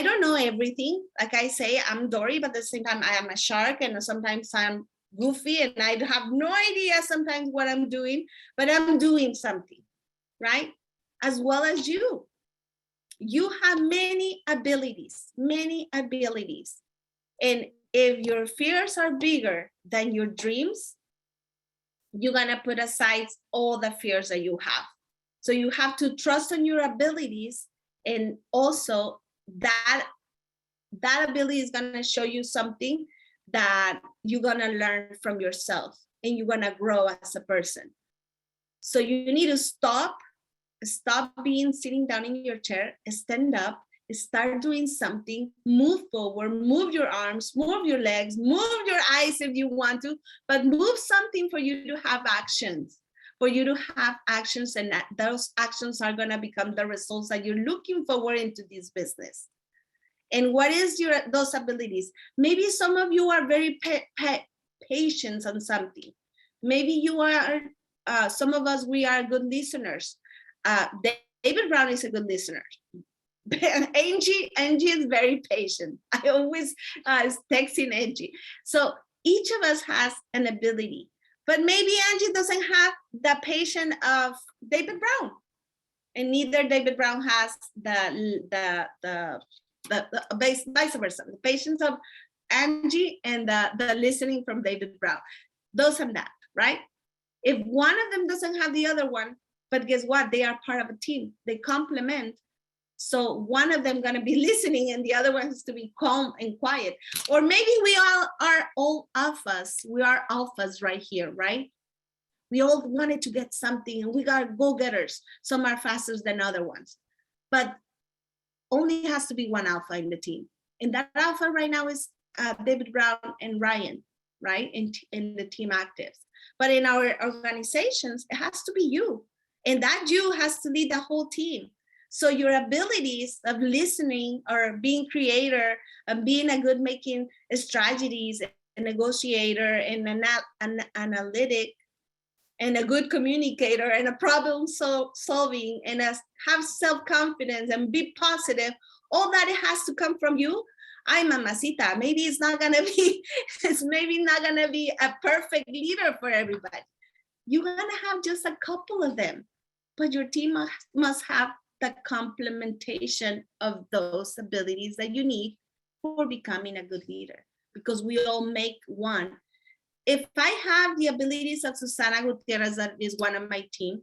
S4: don't know everything. Like I say, I'm Dory, but at the same time, I am a shark, and sometimes I'm goofy, and I have no idea sometimes what I'm doing, but I'm doing something, right? As well as you. You have many abilities. And if your fears are bigger than your dreams, you're gonna put aside all the fears that you have. So you have to trust on your abilities, and also that ability is gonna show you something that you're gonna learn from yourself, and you're gonna grow as a person. So you need to stop being sitting down in your chair, stand up, start doing something, move forward, move your arms, move your legs, move your eyes if you want to, but move something for you to have actions, and those actions are gonna become the results that you're looking forward into this business. And what is those abilities? Maybe some of you are very patient on something. Maybe you are, some of us, we are good listeners. David Brown is a good listener. Angie is very patient. I always texting Angie. So each of us has an ability, but maybe Angie doesn't have the patience of David Brown, and neither David Brown has the vice versa, the patience of Angie and the listening from David Brown. Those and that, right? If one of them doesn't have the other one, but guess what? They are part of a team. They complement. So one of them gonna be listening, and the other one has to be calm and quiet. Or maybe we all are all alphas. We are alphas right here, right? We all wanted to get something, and we got go-getters. Some are faster than other ones, but only has to be one alpha in the team. And that alpha right now is David Brown and Ryan, right? In the team ACTIVZ. But in our organizations, it has to be you. And that you has to lead the whole team. So your abilities of listening, or being creator, and being a good making strategies, a negotiator, and an analytic, and a good communicator, and a problem solving, and have self-confidence and be positive, all that, it has to come from you. Ay, mamacita, maybe it's maybe not gonna be a perfect leader for everybody. You're gonna have just a couple of them, but your team must have the complementation of those abilities that you need for becoming a good leader, because we all make one. If I have the abilities of Susana Gutierrez, that is one of my team,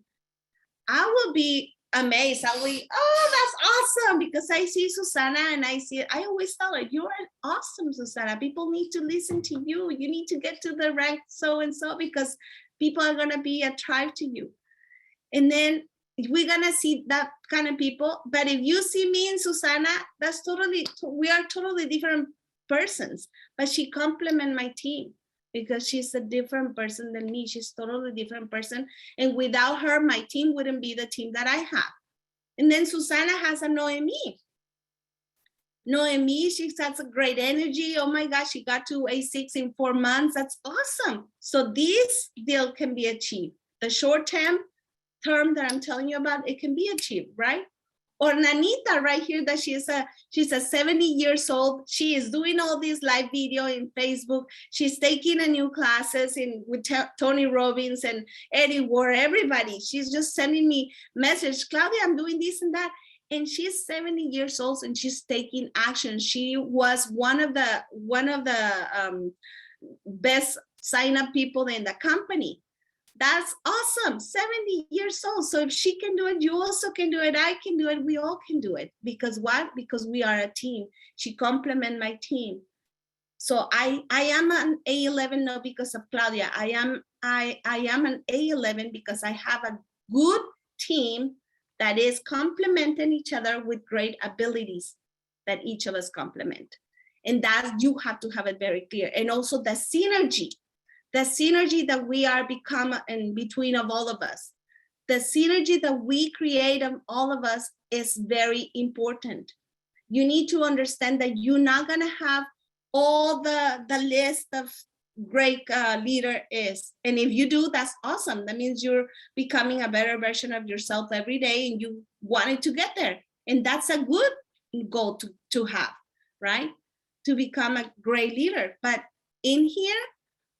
S4: I will be amazed. I will be, oh, that's awesome, because I see Susana, and I always tell her, you're awesome, Susana. People need to listen to you. You need to get to the rank so-and-so, because people are gonna be attracted to you. And then we're gonna see that kind of people. But if you see me and Susana, we are totally different persons, but she complements my team, because she's a different person than me. She's totally different person. And without her, my team wouldn't be the team that I have. And then Susana has a Noemi. Noemi, she has a great energy. Oh my gosh, she got to A6 in 4 months. That's awesome. So this deal can be achieved. The short term that I'm telling you about, it can be achieved, right? Or Nanita right here, that she's a 70 years old. She is doing all these live video in Facebook. She's taking a new classes with Tony Robbins and Eddie Ward, everybody. She's just sending me message, Claudia, I'm doing this and that. And she's 70 years old, and she's taking action. She was one of the best sign up people in the company. That's awesome. 70 years old. So if she can do it, you also can do it. I can do it. We all can do it. Because what? Because we are a team. She complements my team. So I am an A11 not because of Claudia. I am an A11 because I have a good team that is complementing each other with great abilities that each of us complement. And that you have to have it very clear. And also the synergy that we are become in between of all of us. The synergy that we create of all of us is very important. You need to understand that you're not gonna have all the list of great leader is. And if you do, that's awesome. That means you're becoming a better version of yourself every day and you wanted to get there. And that's a good goal to have, right? To become a great leader. But in here,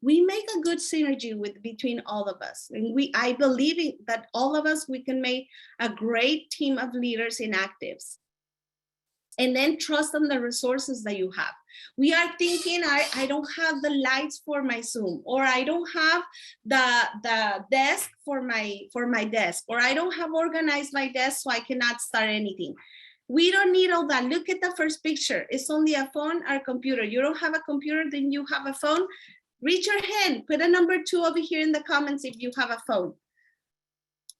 S4: we make a good synergy between all of us. And I believe that all of us, we can make a great team of leaders in ACTIVZ. And then trust on the resources that you have. We are thinking, I don't have the lights for my Zoom, or I don't have the desk for my desk, or I don't have organized my desk so I cannot start anything. We don't need all that. Look at the first picture. It's only a phone or a computer. You don't have a computer, then you have a phone. Reach your hand. Put a number 2 over here in the comments if you have a phone.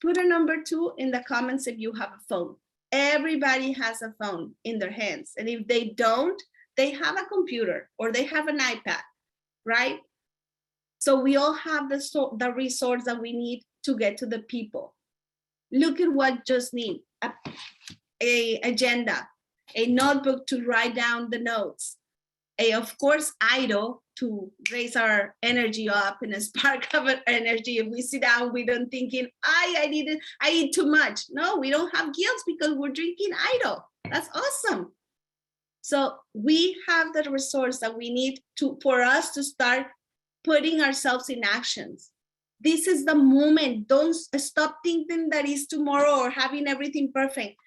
S4: Put a number 2 in the comments if you have a phone. Everybody has a phone in their hands. And if they don't, they have a computer or they have an iPad, right? So we all have the resource that we need to get to the people. Look at what just need. A agenda, a notebook to write down the notes, of course, idle to raise our energy up and a spark of energy. If we sit down, we don't thinking, I eat too much. No, we don't have guilt because we're drinking idle. That's awesome. So we have the resource that we need for us to start putting ourselves in actions. This is the moment. Don't stop thinking that it's tomorrow or having everything perfect.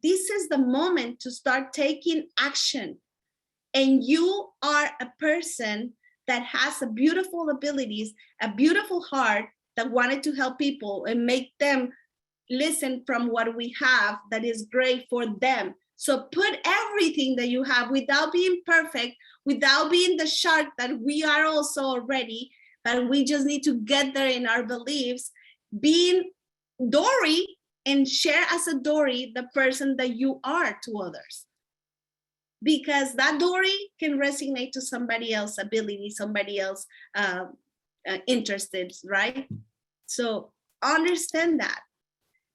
S4: This is the moment to start taking action. And you are a person that has a beautiful abilities, a beautiful heart that wanted to help people and make them listen from what we have that is great for them. So put everything that you have without being perfect, without being the shark that we are also already, but we just need to get there in our beliefs, being Dory and share as a Dory the person that you are to others. Because that Dory can resonate to somebody else's ability, somebody else interested, right? So understand that.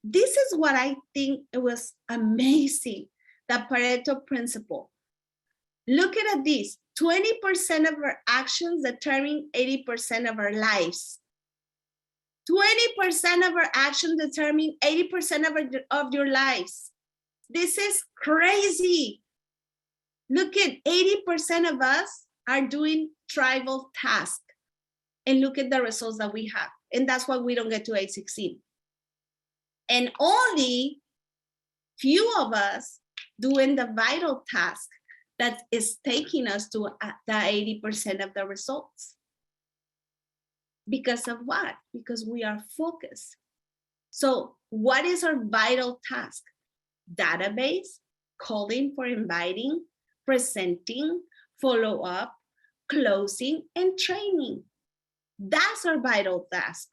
S4: This is what I think it was amazing, the Pareto Principle. Look at this, 20% of our actions determine 80% of our lives. 20% of our actions determine 80% of your lives. This is crazy. Look at 80% of us are doing tribal tasks. And look at the results that we have. And that's why we don't get to age 16. And only few of us doing the vital task that is taking us to the 80% of the results. Because of what? Because we are focused. So what is our vital task? Database, calling for inviting, presenting, follow up, closing, and training. That's our vital task.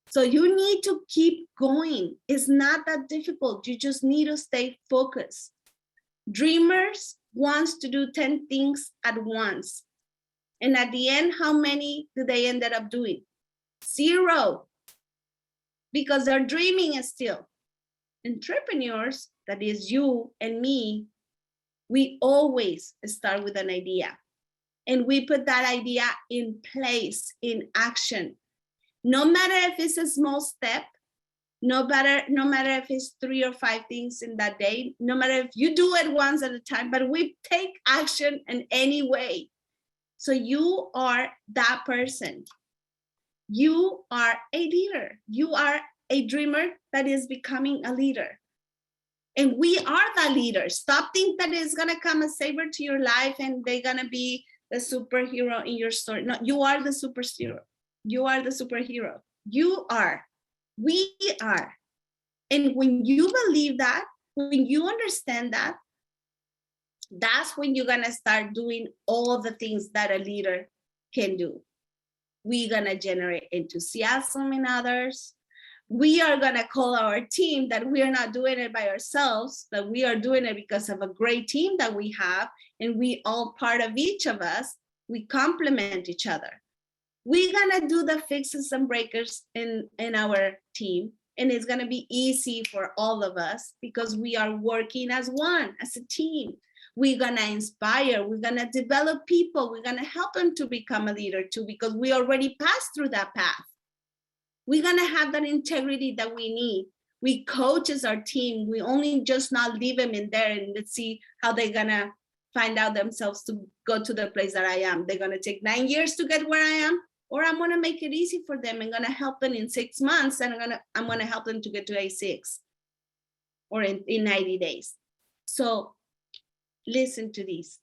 S4: So you need to keep going. It's not that difficult. You just need to stay focused. Dreamers wants to do 10 things at once. And at the end, how many do they end up doing? 0. Because they're dreaming still. Entrepreneurs, that is you and me, we always start with an idea. And we put that idea in place, in action. No matter if it's a small step, no matter if it's 3 or 5 things in that day, no matter if you do it once at a time, but we take action in any way. So you are that person. You are a leader. You are a dreamer that is becoming a leader. And we are the leaders. Stop thinking that it's gonna come a savior to your life and they're gonna be the superhero in your story. No, you are the superhero. You are the superhero. You are. We are. And when you believe that, when you understand that, that's when you're going to start doing all the things that a leader can do. We're going to generate enthusiasm in others. We are going to call our team that we are not doing it by ourselves, that we are doing it because of a great team that we have, and we all part of each of us. We complement each other. We're going to do the fixes and breakers in our team, and it's going to be easy for all of us because we are working as one, as a team. We're going to inspire, we're going to develop people, we're going to help them to become a leader too, because we already passed through that path. We're going to have that integrity that we need. We coach as our team. We only just not leave them in there and let's see how they're going to find out themselves to go to the place that I am. They're going to take 9 years to get where I am, or I'm going to make it easy for them and going to help them in 6 months, and I'm going to help them to get to A6 or in 90 days. So listen to this.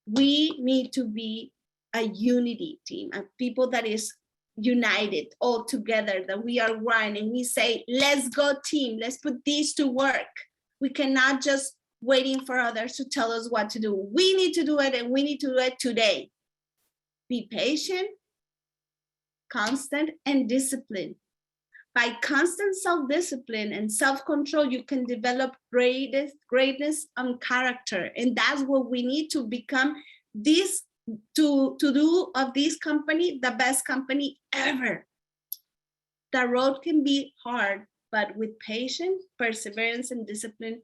S4: We need to be a unity team, a people that is united all together, that we are one, and we say, let's go team, let's put these to work. We cannot just waiting for others to tell us what to do. We need to do it, and we need to do it today. Be patient, constant, and disciplined. By constant self-discipline and self-control, you can develop greatness and character. And that's what we need to become this, to do of this company the best company ever. The road can be hard, but with patience, perseverance, and discipline,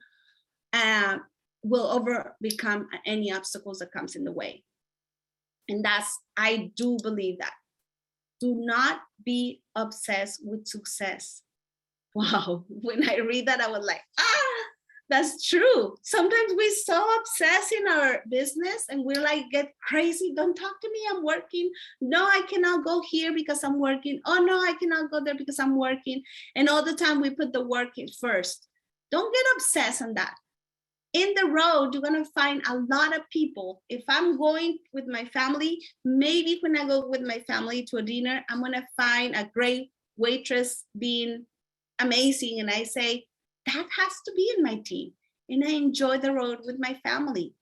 S4: will become any obstacles that comes in the way. And I do believe that. Do not be obsessed with success. Wow, when I read that, I was like, that's true. Sometimes we're so obsessed in our business and we're like, get crazy. Don't talk to me, I'm working. No, I cannot go here because I'm working. Oh no, I cannot go there because I'm working. And all the time we put the work in first. Don't get obsessed on that. In the road, you're gonna find a lot of people. If I'm going with my family, maybe when I go with my family to a dinner, I'm gonna find a great waitress being amazing. And I say, that has to be in my team. And I enjoy the road with my family.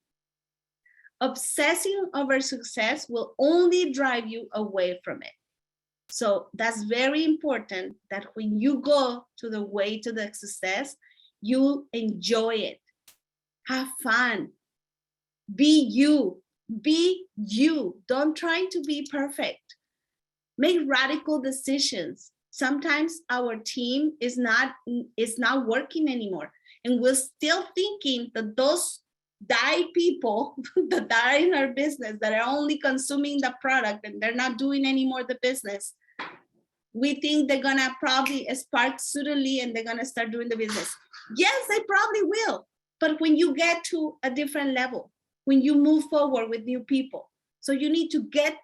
S4: Obsessing over success will only drive you away from it. So that's very important, that when you go to the way to the success, you enjoy it. Have fun. Be you. Be you. Don't try to be perfect. Make radical decisions. Sometimes our team is not working anymore, and we're still thinking that those people that are in our business, that are only consuming the product and they're not doing anymore the business, we think they're gonna probably spark suddenly and they're gonna start doing the business. Yes, they probably will. But when you get to a different level, when you move forward with new people, so you need to get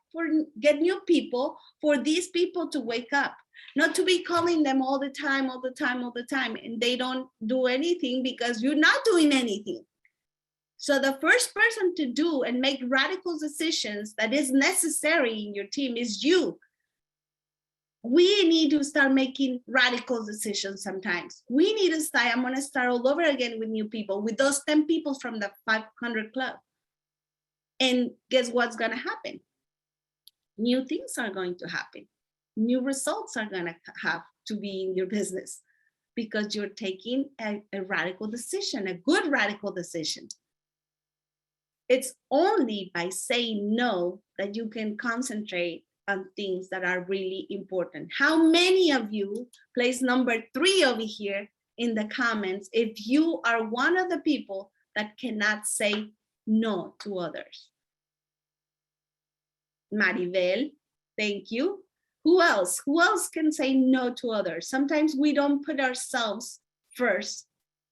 S4: new people for these people to wake up, not to be calling them all the time, and they don't do anything because you're not doing anything. So the first person to do and make radical decisions that is necessary in your team is you. We need to start making radical decisions sometimes. We need to start, I'm gonna start all over again with new people, with those 10 people from the 500 club. And guess what's gonna happen? New things are going to happen. New results are gonna have to be in your business because you're taking a radical decision, a good radical decision. It's only by saying no that you can concentrate on things that are really important. How many of you, place number 3 over here in the comments, if you are one of the people that cannot say no to others? Maribel, thank you. Who else? Who else can say no to others? Sometimes we don't put ourselves first.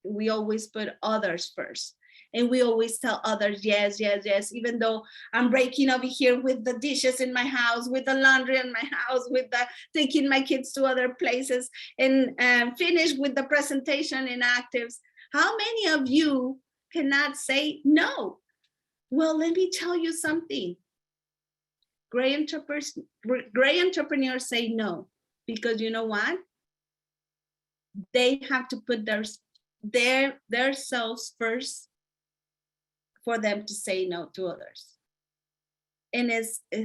S4: We always put others first. And we always tell others, yes, yes, yes, even though I'm breaking over here with the dishes in my house, with the laundry in my house, with the taking my kids to other places, and finish with the presentation in ACTIVZ. How many of you cannot say no? Well, let me tell you something. Great entrepreneurs say no, because you know what? They have to put their selves first for them to say no to others. And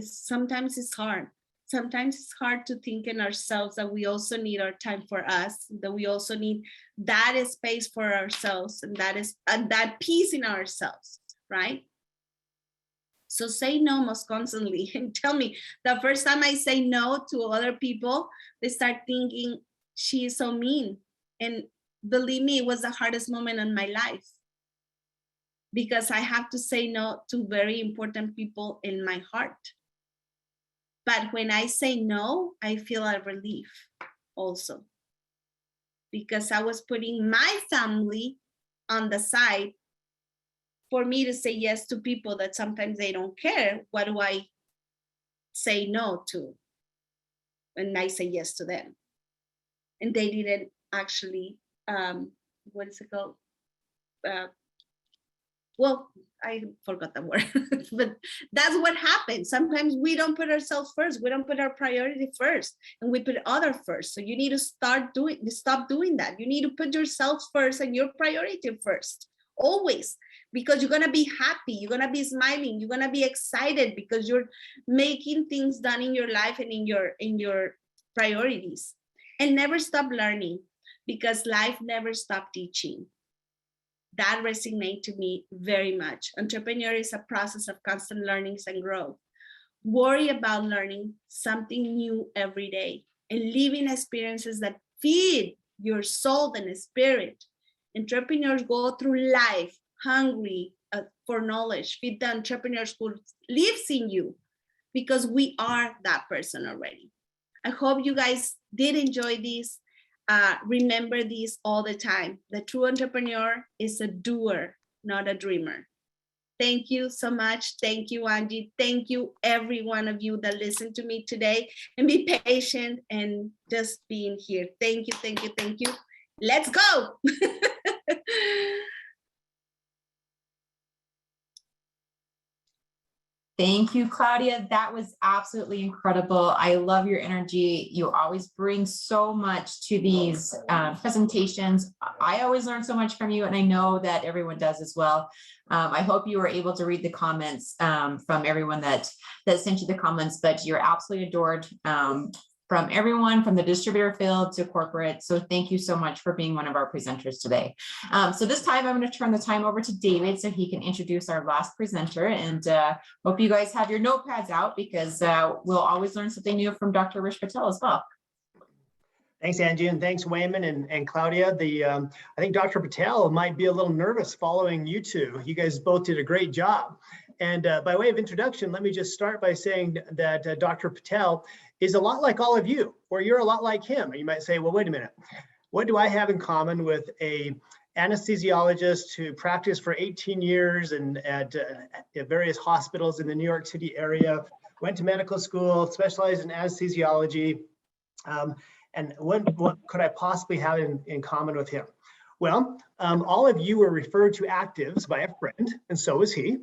S4: sometimes it's hard. Sometimes it's hard to think in ourselves that we also need our time for us, that we also need that space for ourselves, and that peace in ourselves, right? So say no most constantly. And tell me, the first time I say no to other people, they start thinking she is so mean. And believe me, it was the hardest moment in my life, because I have to say no to very important people in my heart. But when I say no, I feel a relief also, because I was putting my family on the side for me to say yes to people that sometimes they don't care. What do I say no to when I say yes to them? And they didn't actually, what is it called? Well, I forgot the word, but that's what happens. Sometimes we don't put ourselves first. We don't put our priority first, and we put other first. So you need to stop doing that. You need to put yourself first and your priority first, always, because you're gonna be happy. You're gonna be smiling. You're gonna be excited because you're making things done in your life and in your priorities. And never stop learning, because life never stops teaching. That resonates to me very much. Entrepreneur is a process of constant learnings and growth. Worry about learning something new every day and living experiences that feed your soul and spirit. Entrepreneurs go through life hungry for knowledge. Feed the entrepreneurs who lives in you, because we are that person already. I hope you guys did enjoy this. Remember this all the time. The true entrepreneur is a doer, not a dreamer. Thank you so much. Thank you, Angie. Thank you, every one of you that listened to me today, and be patient and just being here. Thank you, thank you, thank you. Let's go.
S2: Thank you, Claudia. That was absolutely incredible. I love your energy. You always bring so much to these presentations. I always learn so much from you, and I know that everyone does as well. I hope you were able to read the comments from everyone that sent you the comments, but you're absolutely adored from everyone, from the distributor field to corporate. So thank you so much for being one of our presenters today. So this time I'm going to turn the time over to David so he can introduce our last presenter, and hope you guys have your notepads out, because we'll always learn something new from Dr. Rish Patel as well.
S5: Thanks, Angie, and thanks, Waymon and Claudia. I think Dr. Patel might be a little nervous following you two. You guys both did a great job. And by way of introduction, let me just start by saying that Dr. Patel is a lot like all of you, or you're a lot like him. And you might say, well, wait a minute, what do I have in common with a anesthesiologist who practiced for 18 years and at various hospitals in the New York City area, went to medical school, specialized in anesthesiology, and what could I possibly have in common with him? Well, all of you were referred to ACTIVZ by a friend, and so was he.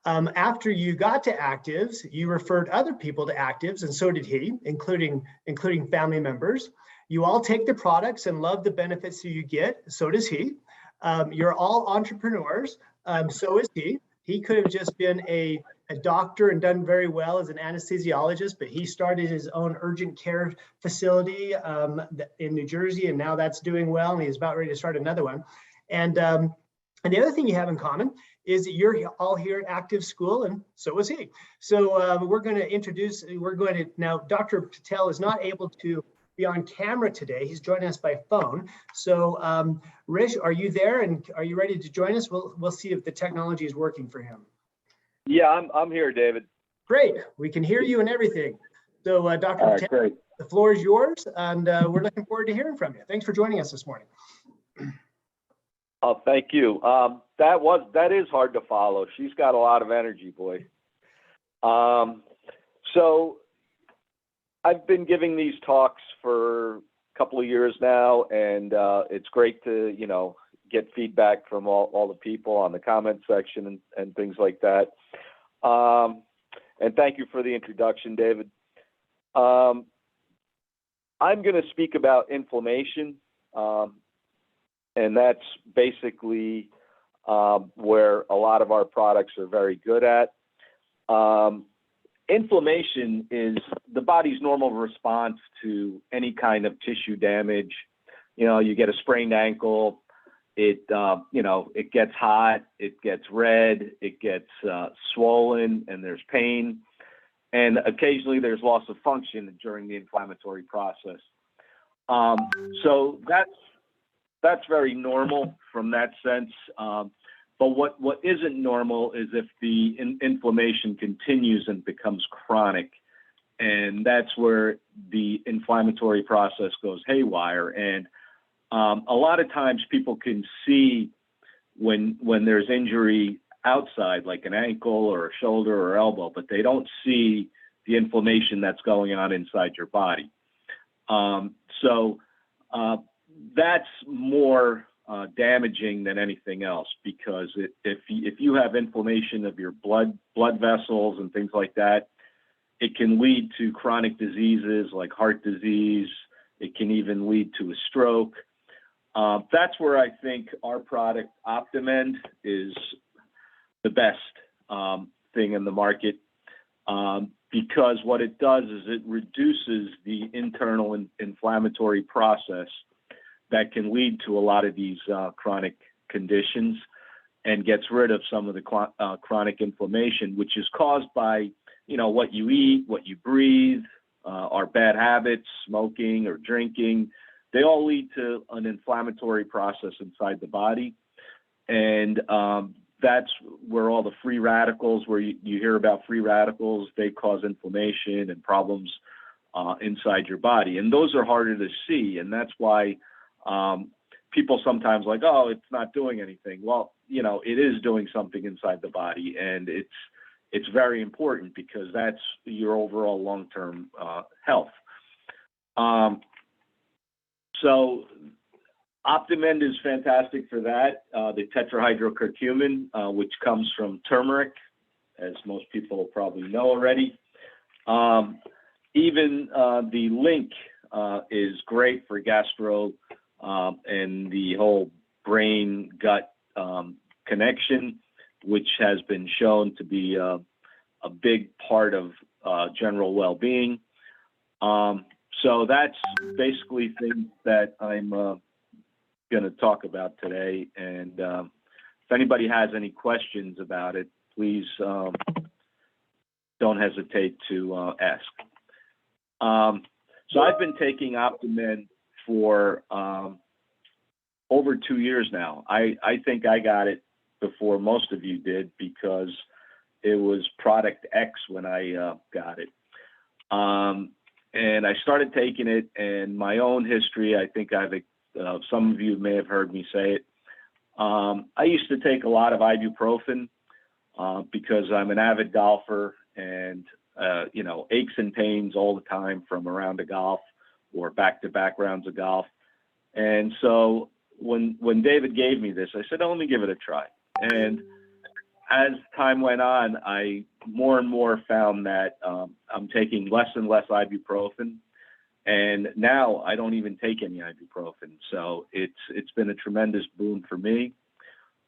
S5: After you got to ACTIVZ, you referred other people to ACTIVZ, and so did he, including family members. You all take the products and love the benefits that you get, so does he. You're all entrepreneurs, so is he. He could have just been a doctor and done very well as an anesthesiologist, but he started his own urgent care facility in New Jersey, and now that's doing well, and he's about ready to start another one. And the other thing you have in common is that you're all here at ACTIVZ School, and so is he. So we're going to now, Dr. Patel is not able to be on camera today. He's joining us by phone. So Rish, are you there, and are you ready to join us? We'll see if the technology is working for him.
S6: Yeah, I'm here, David.
S5: Great, we can hear you and everything. So Dr. Patel,
S6: great.
S5: the floor is yours, and we're looking forward to hearing from you. Thanks for joining us this morning.
S6: Oh, thank you. That is hard to follow. She's got a lot of energy, boy. So I've been giving these talks for a couple of years now, and it's great to, get feedback from all the people on the comment section and things like that. And thank you for the introduction, David. I'm going to speak about inflammation, and that's basically where a lot of our products are very good at. Inflammation is the body's normal response to any kind of tissue damage. You know, you get a sprained ankle, it gets hot, it gets red, it gets swollen, and there's pain. And occasionally there's loss of function during the inflammatory process. So that's very normal from that sense. But what isn't normal is if the inflammation continues and becomes chronic. And that's where the inflammatory process goes haywire. And a lot of times people can see when there's injury outside, like an ankle or a shoulder or elbow, but they don't see the inflammation that's going on inside your body. That's more damaging than anything else, because if you have inflammation of your blood vessels and things like that, it can lead to chronic diseases like heart disease. It can even lead to a stroke. That's where I think our product Optimend is the best thing in the market, because what it does is it reduces the internal inflammatory process that can lead to a lot of these chronic conditions, and gets rid of some of the chronic inflammation, which is caused by, what you eat, what you breathe, our bad habits, smoking or drinking. They all lead to an inflammatory process inside the body. And that's where all the free radicals, where you hear about free radicals, they cause inflammation and problems inside your body. And those are harder to see. And that's why people sometimes like, oh, it's not doing anything. Well, it is doing something inside the body, and it's very important, because that's your overall long-term health. So Optimend is fantastic for that. The tetrahydrocurcumin, which comes from turmeric, as most people probably know already. Even the link is great for gastro and the whole brain-gut connection, which has been shown to be a big part of general well-being. So that's basically things that I'm going to talk about today. And if anybody has any questions about it, please don't hesitate to ask. So I've been taking Optimend for over 2 years now. I think I got it before most of you did, because it was product X when I got it. And I started taking it, and my own history, I think some of you may have heard me say it. I used to take a lot of ibuprofen because I'm an avid golfer, and aches and pains all the time from a round of golf or back-to-back rounds of golf. And so when David gave me this, I said, oh, let me give it a try. And as time went on, I more and more found that I'm taking less and less ibuprofen. And now I don't even take any ibuprofen. So it's been a tremendous boon for me.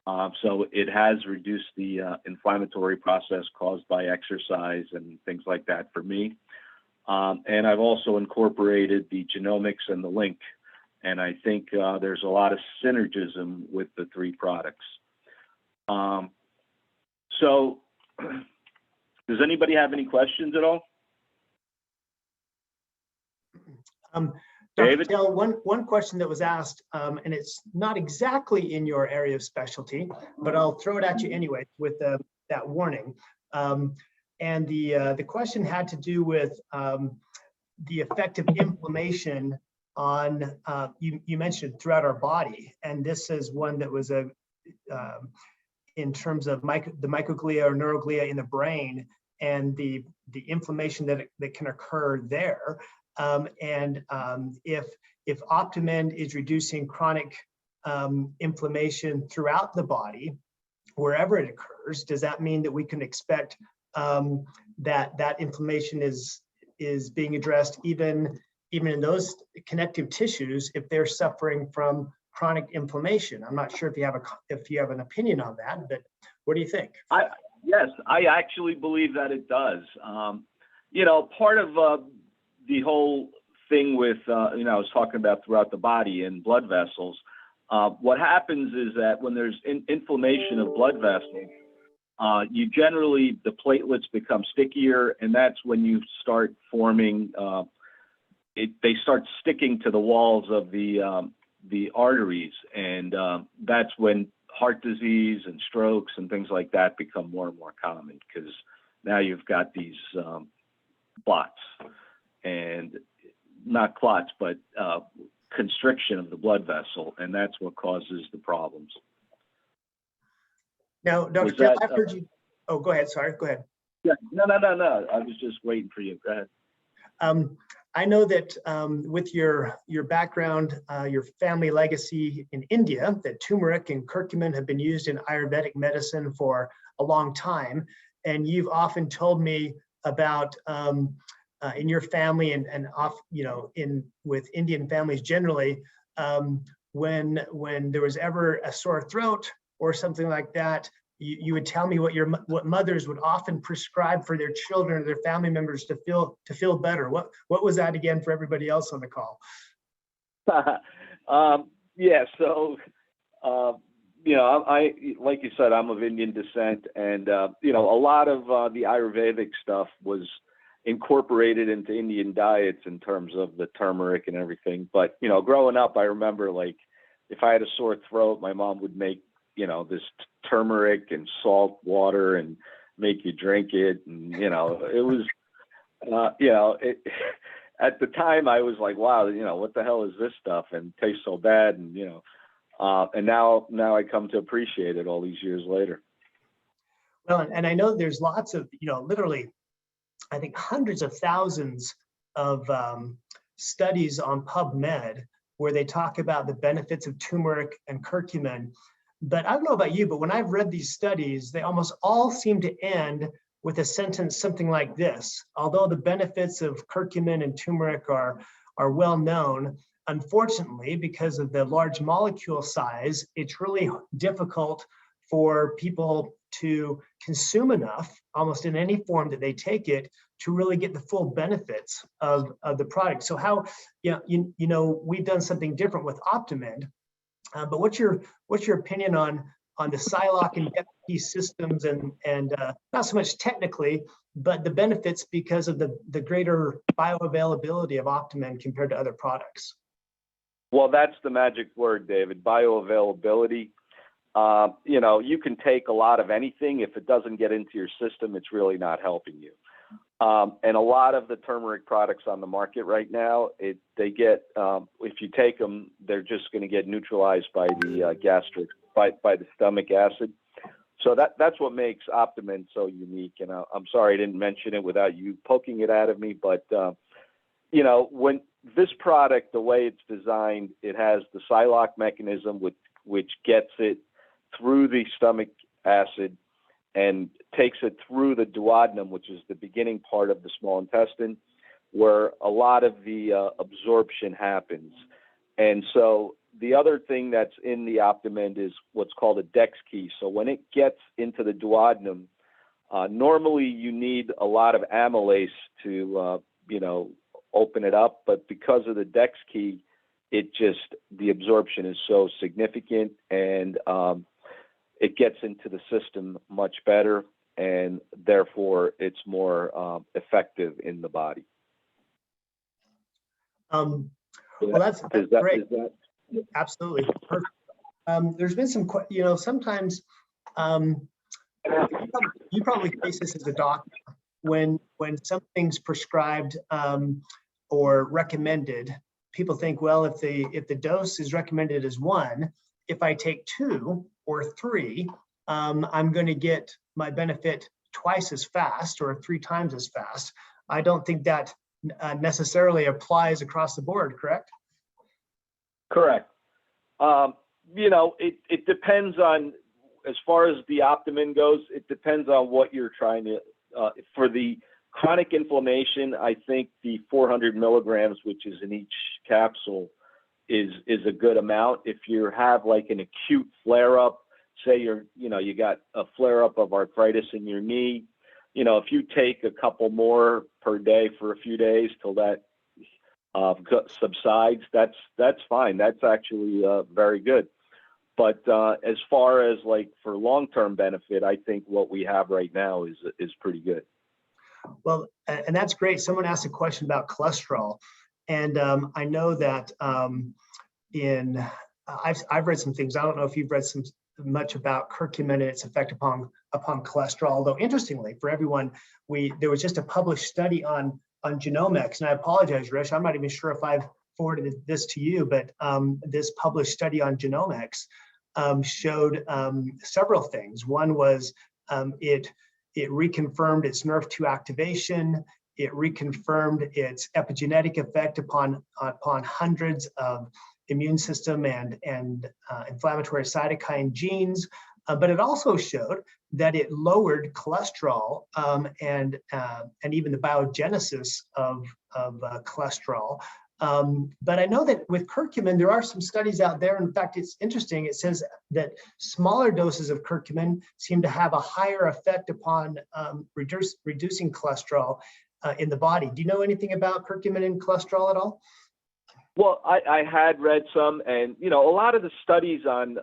S6: So it has reduced the inflammatory process caused by exercise and things like that for me. And I've also incorporated the genomics and the link. And I think there's a lot of synergism with the three products. So does anybody have any questions at all?
S5: Dr. Patel, one question that was asked, and it's not exactly in your area of specialty, but I'll throw it at you anyway with that warning. And the question had to do with the effect of inflammation on, you mentioned throughout our body, and this is one that was in terms of the microglia or neuroglia in the brain, and the inflammation that can occur there. If Optimend is reducing chronic inflammation throughout the body, wherever it occurs, does that mean that we can expect that inflammation is being addressed even in those connective tissues if they're suffering from chronic inflammation. I'm not sure if you have an opinion on that, but what do you think?
S6: Yes, I actually believe that it does. Part of the whole thing with, I was talking about throughout the body and blood vessels, what happens is that when there's inflammation of blood vessels, you generally, the platelets become stickier, and that's when you start forming, they start sticking to the walls of the arteries, and that's when heart disease and strokes and things like that become more and more common, because now you've got these clots, and not clots, but constriction of the blood vessel, and that's what causes the problems.
S5: Now, Dr. Patel, I've heard you. Oh, go ahead. Sorry, go ahead.
S6: Yeah, no. I was just waiting for you. Go ahead.
S5: I know that with your background, your family legacy in India, that turmeric and curcumin have been used in Ayurvedic medicine for a long time, and you've often told me about in your family and with Indian families generally, when there was ever a sore throat or something like that, you would tell me what mothers would often prescribe for their children or their family members to feel better. What was that again for everybody else on the call?
S6: Yeah, so I like you said, I'm of Indian descent, and a lot of the Ayurvedic stuff was incorporated into Indian diets in terms of the turmeric and everything. But growing up, I remember, like, if I had a sore throat, my mom would make this turmeric and salt water and make you drink it, and it was at the time I was like, wow, what the hell is this stuff, and it tastes so bad, and and now I come to appreciate it all these years later.
S5: Well, and I know there's lots of literally, I think hundreds of thousands of studies on PubMed where they talk about the benefits of turmeric and curcumin. But I don't know about you, but when I've read these studies, they almost all seem to end with a sentence something like this: although the benefits of curcumin and turmeric are well known, unfortunately, because of the large molecule size, it's really difficult for people to consume enough, almost in any form that they take it, to really get the full benefits of the product. So how, we've done something different with Optimend, but what's your opinion on the Psylocke and FP systems and not so much technically, but the benefits because of the greater bioavailability of Optimend compared to other products?
S6: Well, that's the magic word, David, bioavailability. You can take a lot of anything. If it doesn't get into your system, it's really not helping you. And a lot of the turmeric products on the market right now, they get, if you take them, they're just going to get neutralized by the by the stomach acid. So that's what makes Optimend so unique. And I'm sorry I didn't mention it without you poking it out of me, but when this product, the way it's designed, it has the Psylocke mechanism which gets it through the stomach acid and takes it through the duodenum, which is the beginning part of the small intestine, where a lot of the absorption happens. And so the other thing that's in the Optimend is what's called a Dex key. So when it gets into the duodenum, normally you need a lot of amylase to, open it up. But because of the Dex key, the absorption is so significant, and it gets into the system much better, and therefore it's more effective in the body.
S5: Well, that's great. Absolutely. Perfect. There's been some, sometimes you probably face this as a doctor when something's prescribed or recommended. People think, well, if the dose is recommended as 1, if I take 2 or 3, I'm going to get my benefit twice as fast or 3 times as fast. I don't think that necessarily applies across the board, correct?
S6: Correct. It depends on, as far as the Optimend goes, it depends on what you're trying to, for the chronic inflammation, I think the 400 milligrams, which is in each capsule, is a good amount. If you have like an acute flare-up, say you got a flare-up of arthritis in your knee, if you take a couple more per day for a few days till that subsides, that's fine. That's actually very good. But as far as like for long-term benefit, I think what we have right now is pretty good.
S5: Well, and that's great. Someone asked a question about cholesterol, and I know that I've read some things. I don't know if you've read much about curcumin and its effect upon cholesterol. Although interestingly, for everyone, there was just a published study on genomics, and I apologize, Rish, I'm not even sure if I've forwarded this to you, but this published study on genomics showed several things. One was it reconfirmed its NRF2 activation. It reconfirmed its epigenetic effect upon hundreds of immune system and inflammatory cytokine genes. But it also showed that it lowered cholesterol and even the biogenesis of cholesterol. But I know that with curcumin, there are some studies out there. In fact, it's interesting. It says that smaller doses of curcumin seem to have a higher effect upon reducing cholesterol in the body. Do you know anything about curcumin and cholesterol at all?
S6: Well, I had read some, and a lot of the studies on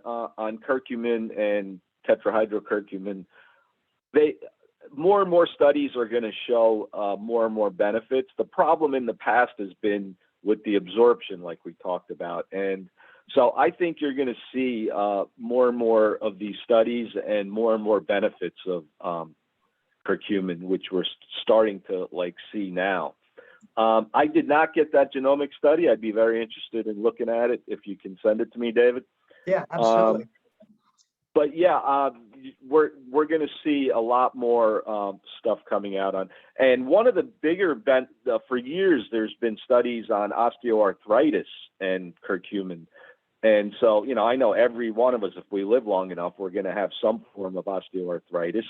S6: curcumin and tetrahydrocurcumin, more and more studies are going to show more and more benefits. The problem in the past has been with the absorption, like we talked about, and so I think you're going to see more and more of these studies and more benefits of curcumin, which we're starting to see now. I did not get that genomic study. I'd be very interested in looking at it if you can send it to me, David.
S5: Yeah, absolutely.
S6: But yeah, we're going to see a lot more stuff coming out on. And one of the bigger for years, there's been studies on osteoarthritis and curcumin. And so, I know every one of us, if we live long enough, we're going to have some form of osteoarthritis.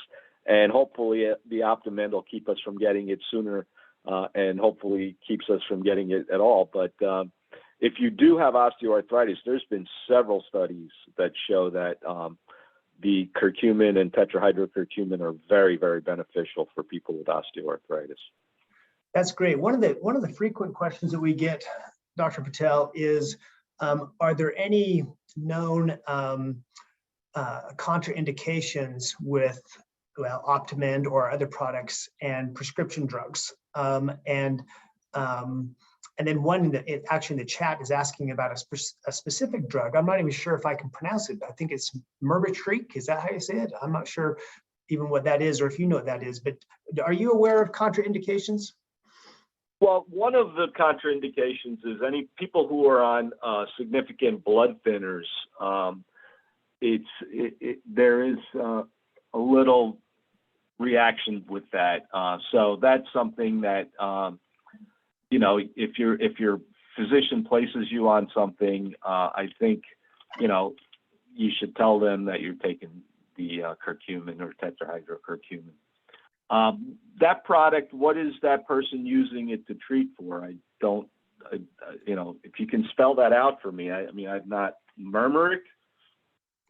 S6: And hopefully the Optimend will keep us from getting it sooner and hopefully keeps us from getting it at all. But if you do have osteoarthritis, there's been several studies that show that the curcumin and tetrahydrocurcumin are very, very beneficial for people with osteoarthritis.
S5: That's great. One of the frequent questions that we get, Dr. Patel, is are there any known contraindications with Optimend or other products and prescription drugs? And then one actually in the chat is asking about a specific drug. I'm not even sure if I can pronounce it. I think it's Myrbetriq. Is that how you say it? I'm not sure even what that is or if you know what that is. But are you aware of contraindications?
S6: Well, one of the contraindications is any people who are on significant blood thinners. There is a little reaction with that. So that's something that if your physician places you on something, I think you should tell them that you're taking the curcumin or tetrahydrocurcumin. That product, what is that person using it to treat for? I don't, if you can spell that out for me. I've not Myrbetriq.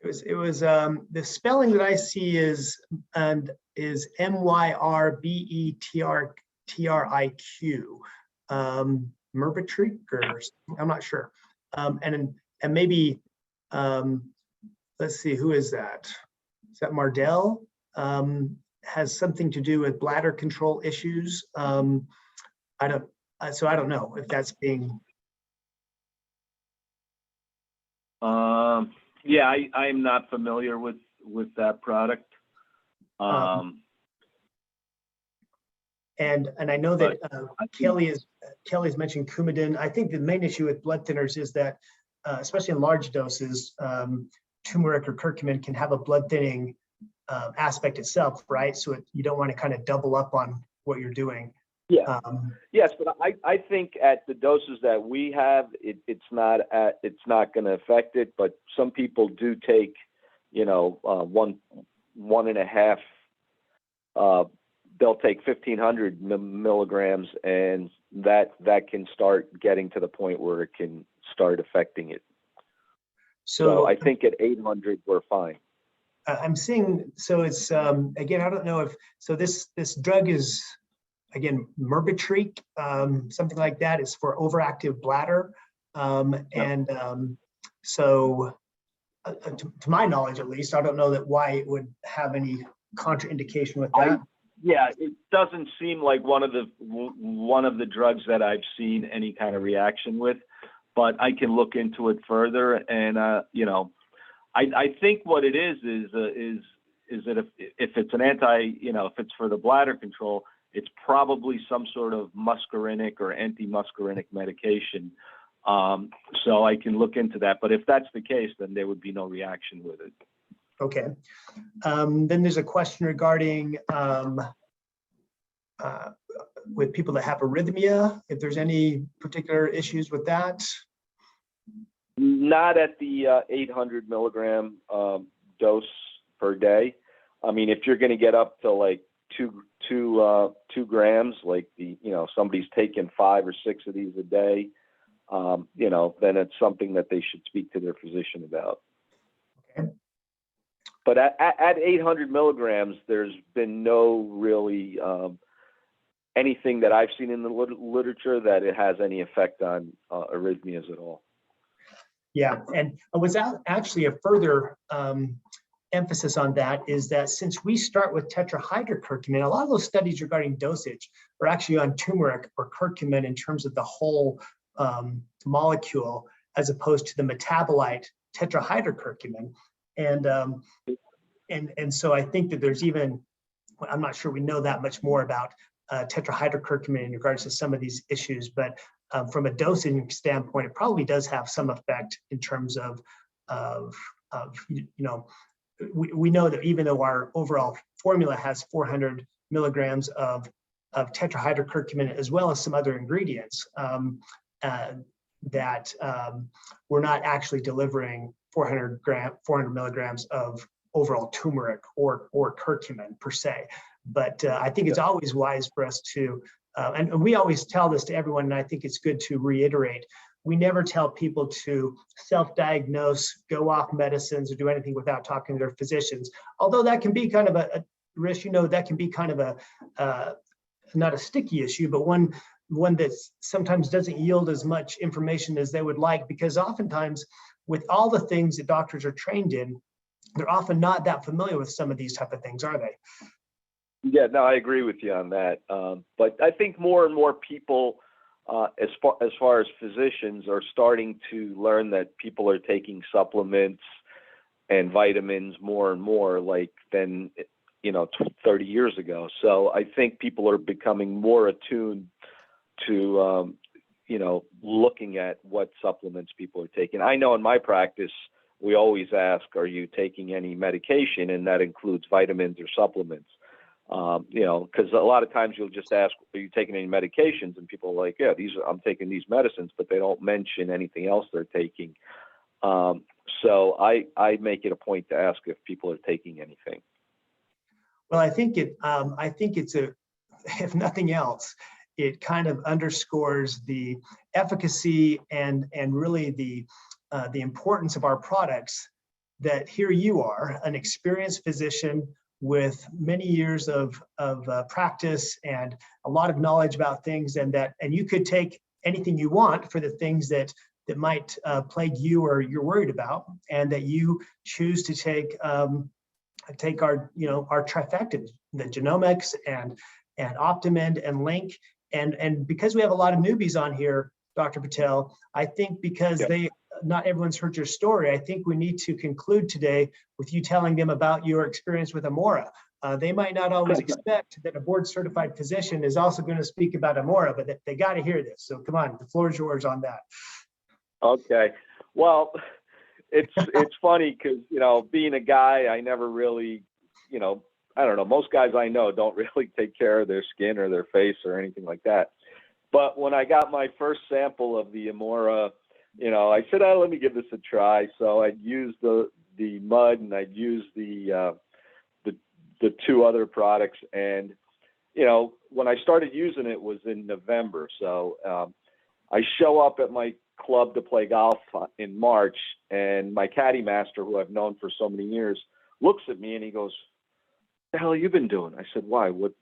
S5: It was the spelling that I see is Myrbetriq. Myrbetriq, or I'm not sure. And maybe let's see, who is that? Is that Mardell? Has something to do with bladder control issues. I don't know if that's being.
S6: Yeah, I'm not familiar with that product.
S5: And I know that Kelly's mentioned Coumadin. I think the main issue with blood thinners is that, especially in large doses, turmeric or curcumin can have a blood thinning aspect itself, right? So you don't want to kind of double up on what you're doing.
S6: Yeah. Yes, but I think at the doses that we have, it's not going to affect it. But some people do take, 1.5 they'll take 1,500 milligrams, and that can start getting to the point where it can start affecting it. So I think at 800 we're fine.
S5: I'm seeing, so it's, again, I don't know if, so this drug is, again, Myrbetriq, something like that. It's for overactive bladder. So to my knowledge, at least, I don't know why it would have any contraindication with that.
S6: Yeah, it doesn't seem like one of the drugs that I've seen any kind of reaction with, but I can look into it further. And you know, I think what it is that if it's an if it's for the bladder control, it's probably some sort of muscarinic or anti-muscarinic medication. So I can look into that. But if that's the case, then there would be no reaction with it.
S5: Okay. Then there's a question regarding with people that have arrhythmia, if there's any particular issues with that.
S6: Not at the 800 milligram dose per day. I mean, if you're going to get up to like two grams, like somebody's taking 5 or 6 of these a day, then it's something that they should speak to their physician about.
S5: Okay.
S6: But at 800 milligrams, there's been no really anything that I've seen in the literature that it has any effect on arrhythmias at all.
S5: Yeah, and without actually a further emphasis on that is that since we start with tetrahydrocurcumin, a lot of those studies regarding dosage are actually on turmeric or curcumin in terms of the whole molecule, as opposed to the metabolite tetrahydrocurcumin. And so I think that there's even, I'm not sure we know that much more about tetrahydrocurcumin in regards to some of these issues, but from a dosing standpoint, it probably does have some effect in terms of we know that even though our overall formula has 400 milligrams of tetrahydrocurcumin as well as some other ingredients, that we're not actually delivering 400 milligrams of overall turmeric or curcumin per se. But I think it's always wise for us to, and we always tell this to everyone, and I think it's good to reiterate, we never tell people to self-diagnose, go off medicines, or do anything without talking to their physicians. Although that can be kind of a Rish, that can be kind of a, not a sticky issue, but one that sometimes doesn't yield as much information as they would like, because oftentimes with all the things that doctors are trained in, they're often not that familiar with some of these type of things, are they?
S6: Yeah, no, I agree with you on that. But I think more and more people, as far as physicians, are starting to learn that people are taking supplements and vitamins more and more than 30 years ago. So I think people are becoming more attuned to looking at what supplements people are taking. I know in my practice, we always ask, are you taking any medication? And that includes vitamins or supplements. Because a lot of times you'll just ask, are you taking any medications? And people are like, yeah, I'm taking these medicines, but they don't mention anything else they're taking. So I make it a point to ask if people are taking anything.
S5: Well, I think it's if nothing else, it kind of underscores the efficacy and really the importance of our products, that here you are, an experienced physician with many years of practice and a lot of knowledge about things, and you could take anything you want for the things that might plague you or you're worried about, and that you choose to take our trifecta, the genomics and Optimend and Link, and because we have a lot of newbies on here, Dr. Patel, I think because not everyone's heard your story, I think we need to conclude today with you telling them about your experience with Amora. They might not always expect that a board certified physician is also going to speak about Amora, but they got to hear this. So come on, the floor is yours on that.
S6: Okay. Well, it's funny because, being a guy, I never really, I don't know, most guys I know don't really take care of their skin or their face or anything like that. But when I got my first sample of the Amora, I said, let me give this a try. So I'd use the mud, and I'd use the 2 other products, and you know, when I started using it was in November. So I show up at my club to play golf in March, and my caddy master, who I've known for so many years, looks at me and he goes, "What the hell have you been doing?" I said, "Why? What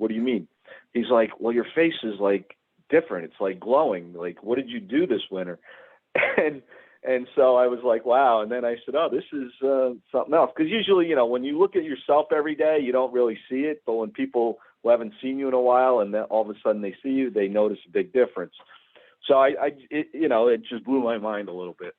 S6: do you mean?" He's like, "Well, your face is like different. It's like glowing. Like, what did you do this winter?" And so I was like, wow. And then I said, "Oh, this is something else." Because usually, you know, when you look at yourself every day, you don't really see it. But when people who haven't seen you in a while and then all of a sudden they see you, they notice a big difference. So it just blew my mind a little bit.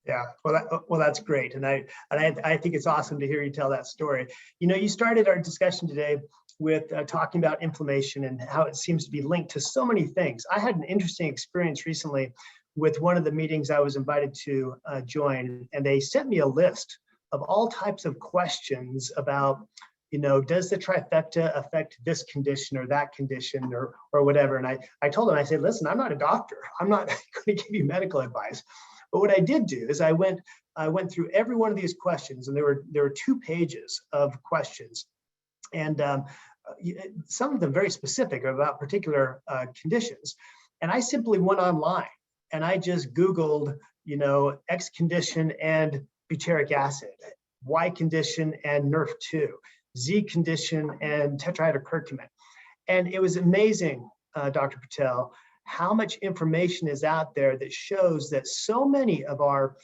S5: Yeah, well, that's great, and I think it's awesome to hear you tell that story. You know, you started our discussion today with talking about inflammation and how it seems to be linked to so many things. I had an interesting experience recently with one of the meetings I was invited to join, and they sent me a list of all types of questions about, you know, does the trifecta affect this condition or that condition or whatever. And I told them, I said, listen, I'm not a doctor. I'm not going to give you medical advice. But what I did do is I went through every one of these questions, and there were 2 pages of questions, and some of them very specific about particular conditions. And I simply went online and I just Googled, you know, X condition and butyric acid, Y condition and NRF2, Z condition and tetrahydrocurcumin. And it was amazing, Dr. Patel, how much information is out there that shows that so many of our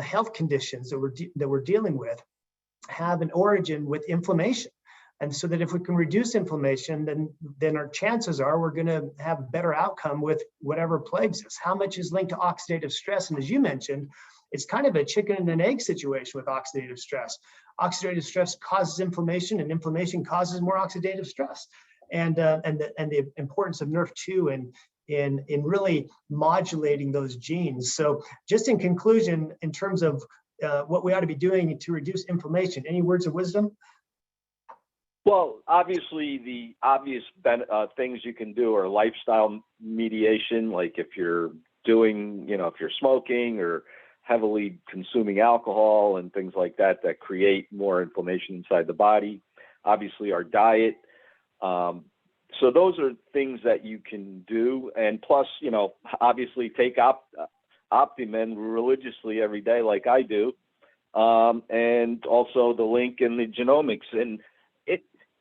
S5: health conditions that we're dealing with have an origin with inflammation. And so that if we can reduce inflammation, then our chances are we're going to have a better outcome with whatever plagues us. How much is linked to oxidative stress? And as you mentioned, it's kind of a chicken and an egg situation with oxidative stress. Oxidative stress causes inflammation, and inflammation causes more oxidative stress. And the importance of NRF2 in really modulating those genes. So just in conclusion, in terms of what we ought to be doing to reduce inflammation, any words of wisdom?
S6: Well, obviously, the obvious things you can do are lifestyle mediation, like if you're doing, you know, if you're smoking or heavily consuming alcohol and things like that, that create more inflammation inside the body. Obviously, our diet. So those are things that you can do. And plus, you know, obviously take Optimen religiously every day like I do. And also the link in the genomics. And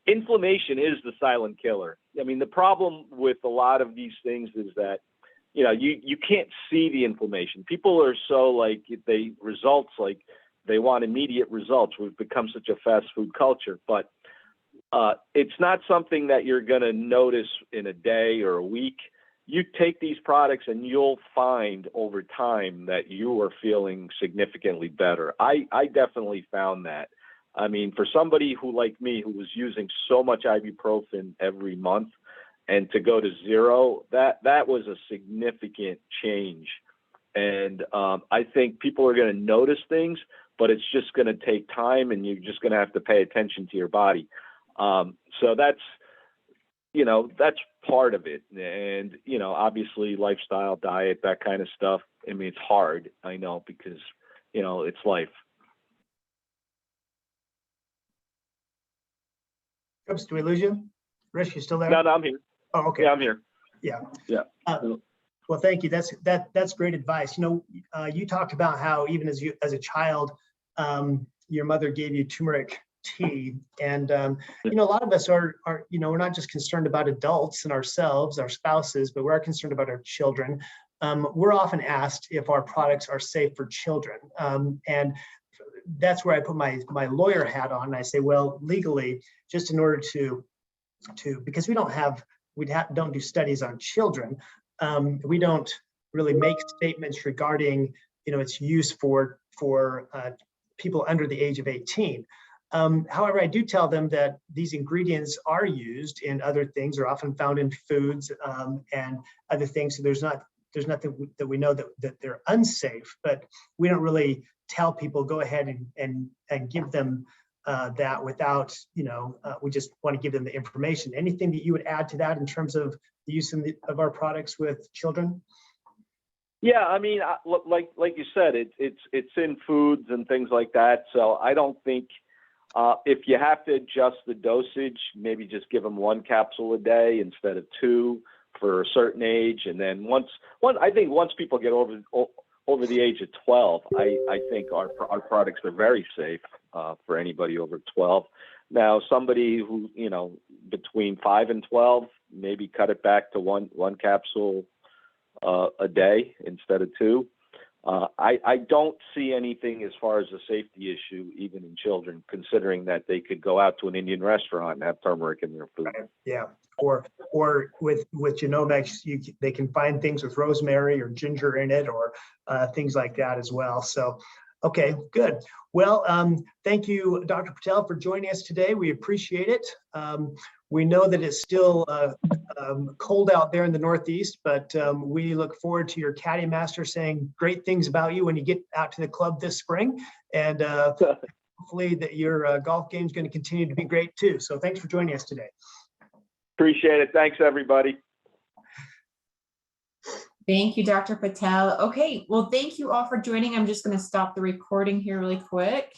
S6: inflammation is the silent killer. I mean, the problem with a lot of these things is that, you know, you can't see the inflammation. People are so like they want immediate results. We've become such a fast food culture, but it's not something that you're going to notice in a day or a week. You take these products and you'll find over time that you are feeling significantly better. I definitely found that. I mean, for somebody who, like me, who was using so much ibuprofen every month, and to go to 0, that was a significant change. And I think people are going to notice things, but it's just going to take time, and you're just going to have to pay attention to your body. So that's part of it. And, you know, obviously lifestyle, diet, that kind of stuff. I mean, it's hard, I know, because, you know, it's life.
S5: Oops, do we lose you? Rish, you still there?
S6: No, I'm here.
S5: Oh, okay.
S6: Yeah, I'm here.
S5: Yeah.
S6: Yeah.
S5: Well, thank you. That's great advice. You know, you talked about how even as a child, your mother gave you turmeric tea, and you know, a lot of us are you know, we're not just concerned about adults and ourselves, our spouses, but we're concerned about our children. We're often asked if our products are safe for children, and that's where I put my lawyer hat on. And I say, well, legally, just in order to because we don't do studies on children. We don't really make statements regarding, you know, its use for people under the age of 18. However, I do tell them that these ingredients are used in other things, are often found in foods and other things. So there's nothing that we know that they're unsafe, but we don't really tell people go ahead and give them that without, you know, we just want to give them the information. Anything that you would add to that in terms of the use of our products with children?
S6: Yeah, I mean, like you said, it's in foods and things like that. So I don't think If you have to adjust the dosage, maybe just give them 1 capsule a day instead of 2 for a certain age. And then I think once people get over the age of 12, I think our products are very safe for anybody over 12. Now, somebody who, you know, between 5 and 12, maybe cut it back to one capsule a day instead of 2. I don't see anything as far as a safety issue, even in children, considering that they could go out to an Indian restaurant and have turmeric in their food.
S5: Right. Yeah, or with genomics, they can find things with rosemary or ginger in it, or things like that as well. So, okay, good. Well, thank you, Dr. Patel, for joining us today. We appreciate it. We know that it's still cold out there in the Northeast, but we look forward to your caddy master saying great things about you when you get out to the club this spring. And hopefully that your golf game is going to continue to be great too. So thanks for joining us today.
S6: Appreciate it. Thanks, everybody.
S2: Thank you, Dr. Patel. Okay, well, thank you all for joining. I'm just going to stop the recording here really quick.